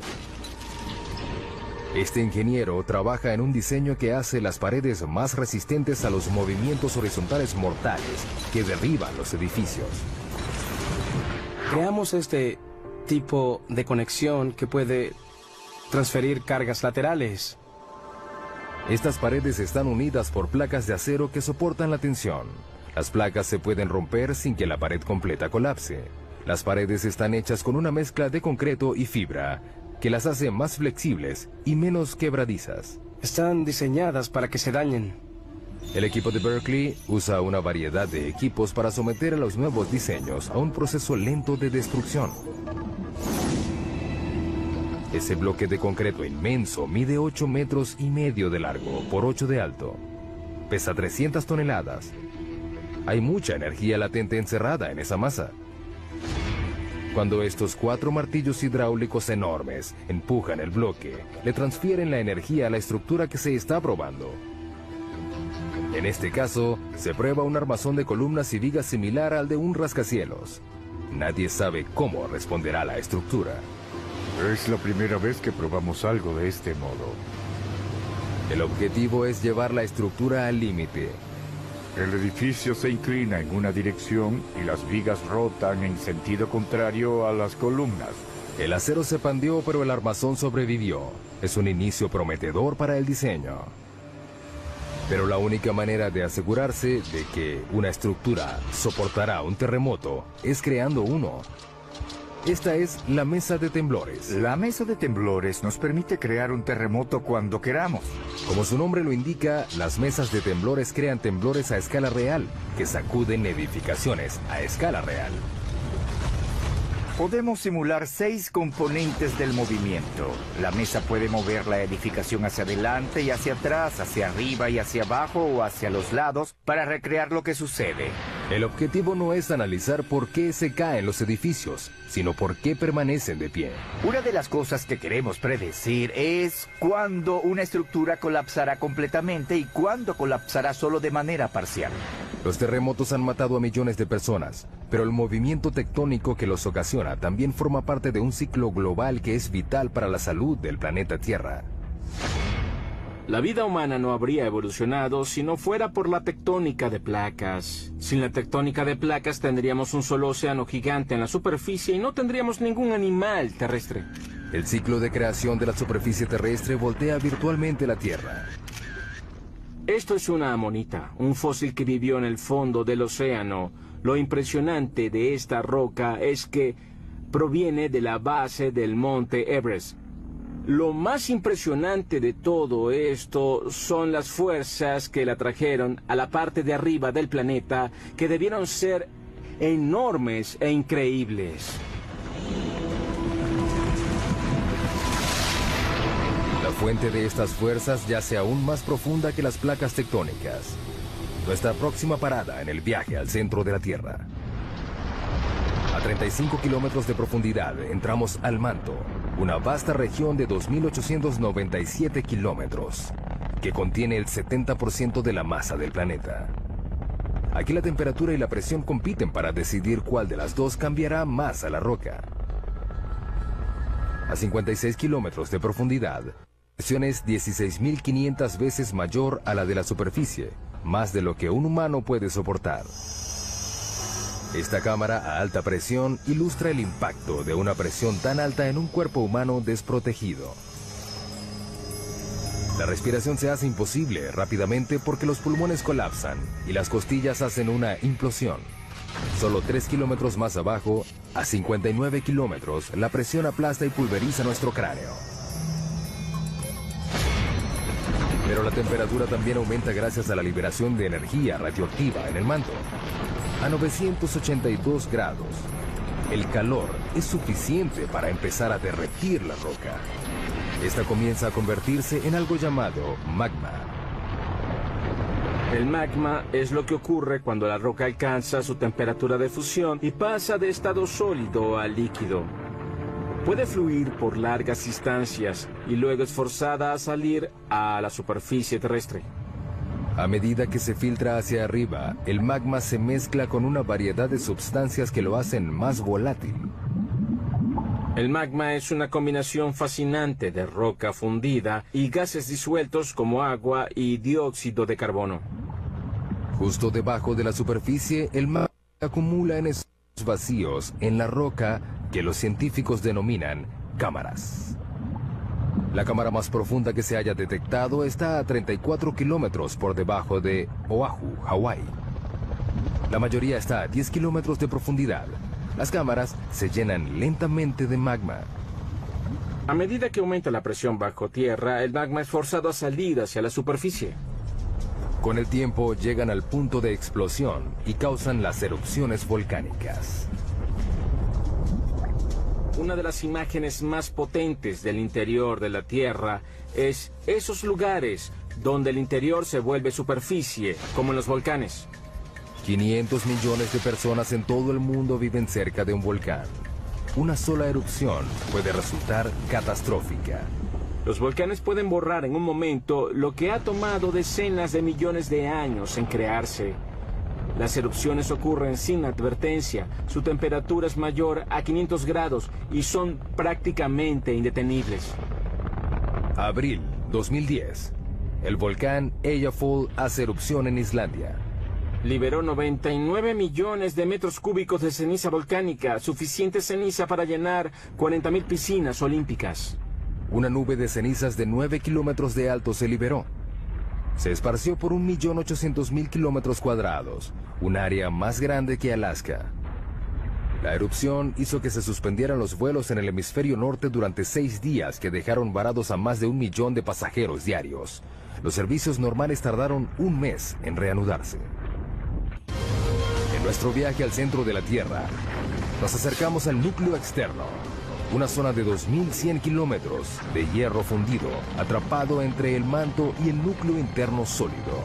Este ingeniero trabaja en un diseño que hace las paredes más resistentes a los movimientos horizontales mortales que derriban los edificios. Creamos este tipo de conexión que puede transferir cargas laterales. Estas paredes están unidas por placas de acero que soportan la tensión. Las placas se pueden romper sin que la pared completa colapse. Las paredes están hechas con una mezcla de concreto y fibra, que las hace más flexibles y menos quebradizas. Están diseñadas para que se dañen. El equipo de Berkeley usa una variedad de equipos para someter a los nuevos diseños a un proceso lento de destrucción. Ese bloque de concreto inmenso mide 8 metros y medio de largo por 8 de alto. Pesa 300 toneladas. Hay mucha energía latente encerrada en esa masa. Cuando estos 4 martillos hidráulicos enormes empujan el bloque, le transfieren la energía a la estructura que se está probando. En este caso, se prueba un armazón de columnas y vigas similar al de un rascacielos. Nadie sabe cómo responderá la estructura. Es la primera vez que probamos algo de este modo. El objetivo es llevar la estructura al límite. El edificio se inclina en una dirección y las vigas rotan en sentido contrario a las columnas. El acero se pandeó, pero el armazón sobrevivió. Es un inicio prometedor para el diseño. Pero la única manera de asegurarse de que una estructura soportará un terremoto es creando uno. Esta es la mesa de temblores. La mesa de temblores nos permite crear un terremoto cuando queramos. Como su nombre lo indica, las mesas de temblores crean temblores a escala real, que sacuden edificaciones a escala real. Podemos simular 6 componentes del movimiento. La mesa puede mover la edificación hacia adelante y hacia atrás, hacia arriba y hacia abajo o hacia los lados para recrear lo que sucede. El objetivo no es analizar por qué se caen los edificios, sino por qué permanecen de pie. Una de las cosas que queremos predecir es cuándo una estructura colapsará completamente y cuándo colapsará solo de manera parcial. Los terremotos han matado a millones de personas, pero el movimiento tectónico que los ocasiona también forma parte de un ciclo global que es vital para la salud del planeta Tierra. La vida humana no habría evolucionado si no fuera por la tectónica de placas. Sin la tectónica de placas tendríamos un solo océano gigante en la superficie y no tendríamos ningún animal terrestre. El ciclo de creación de la superficie terrestre voltea virtualmente la Tierra. Esto es una amonita, un fósil que vivió en el fondo del océano. Lo impresionante de esta roca es que proviene de la base del monte Everest. Lo más impresionante de todo esto son las fuerzas que la trajeron a la parte de arriba del planeta, que debieron ser enormes e increíbles. La fuente de estas fuerzas yace aún más profunda que las placas tectónicas. Nuestra próxima parada en el viaje al centro de la Tierra. A 35 kilómetros de profundidad entramos al manto, una vasta región de 2.897 kilómetros, que contiene el 70% de la masa del planeta. Aquí la temperatura y la presión compiten para decidir cuál de las dos cambiará más a la roca. A 56 kilómetros de profundidad, la presión es 16.500 veces mayor a la de la superficie, más de lo que un humano puede soportar. Esta cámara a alta presión ilustra el impacto de una presión tan alta en un cuerpo humano desprotegido. La respiración se hace imposible rápidamente porque los pulmones colapsan y las costillas hacen una implosión. Solo 3 kilómetros más abajo, a 59 kilómetros, la presión aplasta y pulveriza nuestro cráneo. Pero la temperatura también aumenta gracias a la liberación de energía radioactiva en el manto. A 982 grados, el calor es suficiente para empezar a derretir la roca. Esta comienza a convertirse en algo llamado magma. El magma es lo que ocurre cuando la roca alcanza su temperatura de fusión y pasa de estado sólido a líquido. Puede fluir por largas distancias y luego es forzada a salir a la superficie terrestre. A medida que se filtra hacia arriba, el magma se mezcla con una variedad de sustancias que lo hacen más volátil. El magma es una combinación fascinante de roca fundida y gases disueltos como agua y dióxido de carbono. Justo debajo de la superficie, el magma acumula en esos vacíos en la roca que los científicos denominan cámaras. La cámara más profunda que se haya detectado está a 34 kilómetros por debajo de Oahu, Hawái. La mayoría está a 10 kilómetros de profundidad. Las cámaras se llenan lentamente de magma. A medida que aumenta la presión bajo tierra, el magma es forzado a salir hacia la superficie. Con el tiempo llegan al punto de explosión y causan las erupciones volcánicas. Una de las imágenes más potentes del interior de la Tierra es esos lugares donde el interior se vuelve superficie, como en los volcanes. 500 millones de personas en todo el mundo viven cerca de un volcán. Una sola erupción puede resultar catastrófica. Los volcanes pueden borrar en un momento lo que ha tomado decenas de millones de años en crearse. Las erupciones ocurren sin advertencia, su temperatura es mayor a 500 grados y son prácticamente indetenibles. Abril 2010. El volcán Eyjafjall hace erupción en Islandia. Liberó 99 millones de metros cúbicos de ceniza volcánica, suficiente ceniza para llenar 40.000 piscinas olímpicas. Una nube de cenizas de 9 kilómetros de alto se liberó. Se esparció por 1.800.000 kilómetros cuadrados, un área más grande que Alaska. La erupción hizo que se suspendieran los vuelos en el hemisferio norte durante 6 días que dejaron varados a más de 1 millón de pasajeros diarios. Los servicios normales tardaron un mes en reanudarse. En nuestro viaje al centro de la Tierra, nos acercamos al núcleo externo, una zona de 2.100 kilómetros de hierro fundido, atrapado entre el manto y el núcleo interno sólido.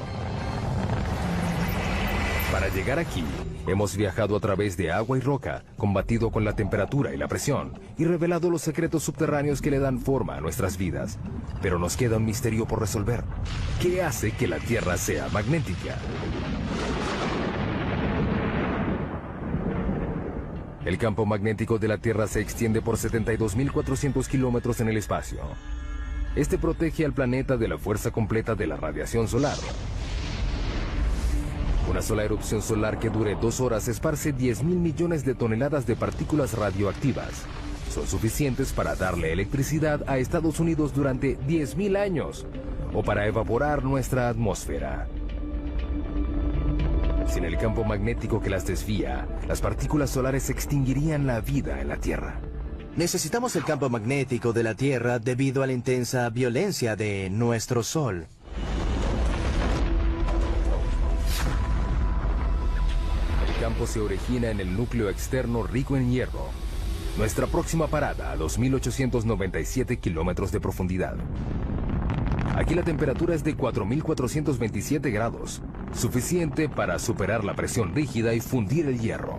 Para llegar aquí, hemos viajado a través de agua y roca, combatido con la temperatura y la presión, y revelado los secretos subterráneos que le dan forma a nuestras vidas. Pero nos queda un misterio por resolver. ¿Qué hace que la Tierra sea magnética? El campo magnético de la Tierra se extiende por 72.400 kilómetros en el espacio. Este protege al planeta de la fuerza completa de la radiación solar. Una sola erupción solar que dure 2 horas esparce 10.000 millones de toneladas de partículas radioactivas. Son suficientes para darle electricidad a Estados Unidos durante 10.000 años, o para evaporar nuestra atmósfera. Sin el campo magnético que las desvía, las partículas solares extinguirían la vida en la Tierra. Necesitamos el campo magnético de la Tierra debido a la intensa violencia de nuestro Sol. El campo se origina en el núcleo externo rico en hierro. Nuestra próxima parada a 2.897 kilómetros de profundidad. Aquí la temperatura es de 4.427 grados, suficiente para superar la presión rígida y fundir el hierro.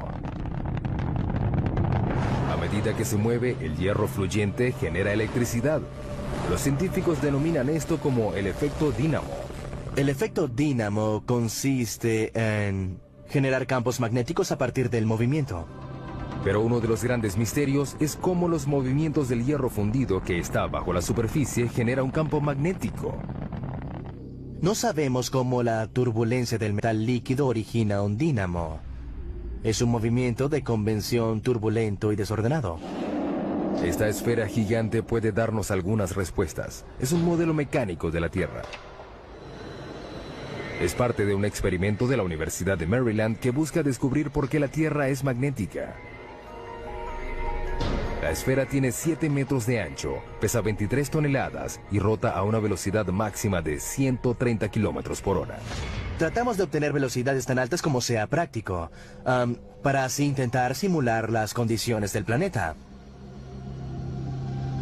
A medida que se mueve, el hierro fluyente genera electricidad. Los científicos denominan esto como el efecto dínamo. El efecto dínamo consiste en generar campos magnéticos a partir del movimiento. Pero uno de los grandes misterios es cómo los movimientos del hierro fundido que está bajo la superficie genera un campo magnético. No sabemos cómo la turbulencia del metal líquido origina un dínamo. Es un movimiento de convención turbulento y desordenado. Esta esfera gigante puede darnos algunas respuestas. Es un modelo mecánico de la Tierra. Es parte de un experimento de la Universidad de Maryland que busca descubrir por qué la Tierra es magnética. La esfera tiene 7 metros de ancho, pesa 23 toneladas y rota a una velocidad máxima de 130 kilómetros por hora. Tratamos de obtener velocidades tan altas como sea práctico, para así intentar simular las condiciones del planeta.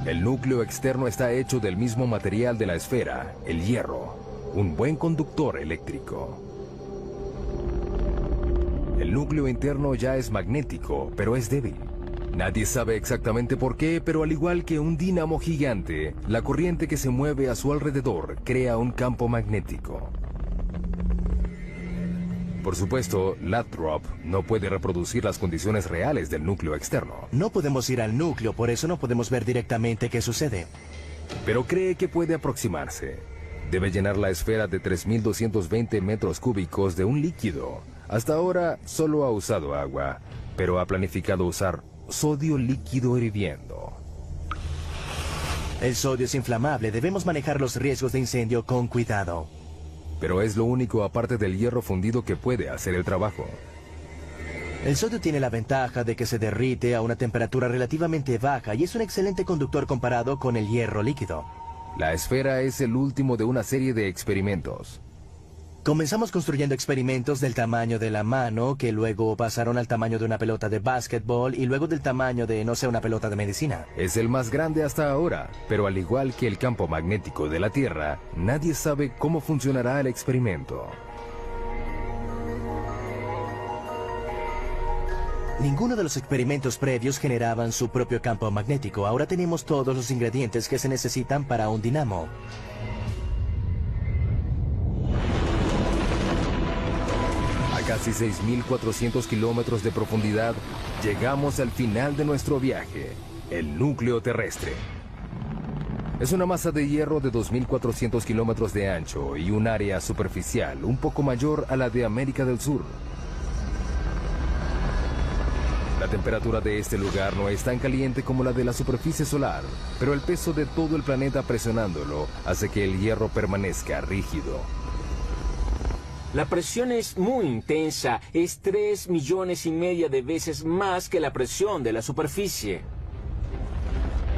El núcleo externo está hecho del mismo material de la esfera, el hierro, un buen conductor eléctrico. El núcleo interno ya es magnético, pero es débil. Nadie sabe exactamente por qué, pero al igual que un dínamo gigante, la corriente que se mueve a su alrededor crea un campo magnético. Por supuesto, Lathrop no puede reproducir las condiciones reales del núcleo externo. No podemos ir al núcleo, por eso no podemos ver directamente qué sucede. Pero cree que puede aproximarse. Debe llenar la esfera de 3.220 metros cúbicos de un líquido. Hasta ahora solo ha usado agua, pero ha planificado usar sodio líquido hirviendo. El sodio es inflamable, debemos manejar los riesgos de incendio con cuidado. Pero es lo único aparte del hierro fundido que puede hacer el trabajo. El sodio tiene la ventaja de que se derrite a una temperatura relativamente baja y es un excelente conductor comparado con el hierro líquido. La esfera es el último de una serie de experimentos. Comenzamos construyendo experimentos del tamaño de la mano, que luego pasaron al tamaño de una pelota de básquetbol y luego del tamaño de, no sé, una pelota de medicina. Es el más grande hasta ahora, pero al igual que el campo magnético de la Tierra, nadie sabe cómo funcionará el experimento. Ninguno de los experimentos previos generaban su propio campo magnético. Ahora tenemos todos los ingredientes que se necesitan para un dinamo. Casi 6.400 kilómetros de profundidad, llegamos al final de nuestro viaje, el núcleo terrestre. Es una masa de hierro de 2.400 kilómetros de ancho y un área superficial un poco mayor a la de América del Sur. La temperatura de este lugar no es tan caliente como la de la superficie solar, pero el peso de todo el planeta presionándolo hace que el hierro permanezca rígido. La presión es muy intensa, es 3,5 millones de veces más que la presión de la superficie.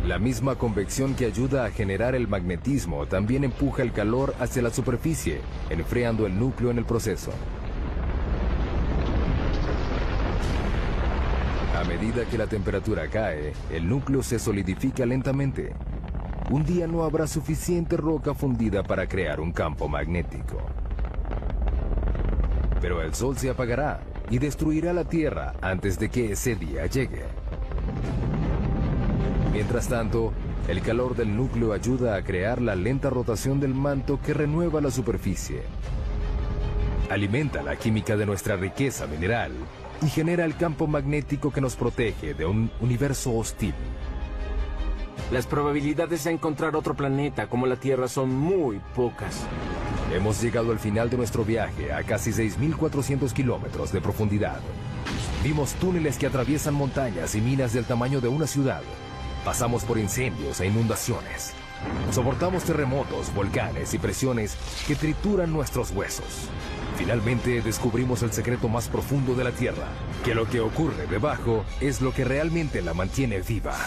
La misma convección que ayuda a generar el magnetismo también empuja el calor hacia la superficie, enfriando el núcleo en el proceso. A medida que la temperatura cae, el núcleo se solidifica lentamente. Un día no habrá suficiente roca fundida para crear un campo magnético. Pero el sol se apagará y destruirá la Tierra antes de que ese día llegue. Mientras tanto, el calor del núcleo ayuda a crear la lenta rotación del manto que renueva la superficie. Alimenta la química de nuestra riqueza mineral y genera el campo magnético que nos protege de un universo hostil. Las probabilidades de encontrar otro planeta como la Tierra son muy pocas. Hemos llegado al final de nuestro viaje a casi 6.400 kilómetros de profundidad. Vimos túneles que atraviesan montañas y minas del tamaño de una ciudad. Pasamos por incendios e inundaciones. Soportamos terremotos, volcanes y presiones que trituran nuestros huesos. Finalmente descubrimos el secreto más profundo de la Tierra, que lo que ocurre debajo es lo que realmente la mantiene viva.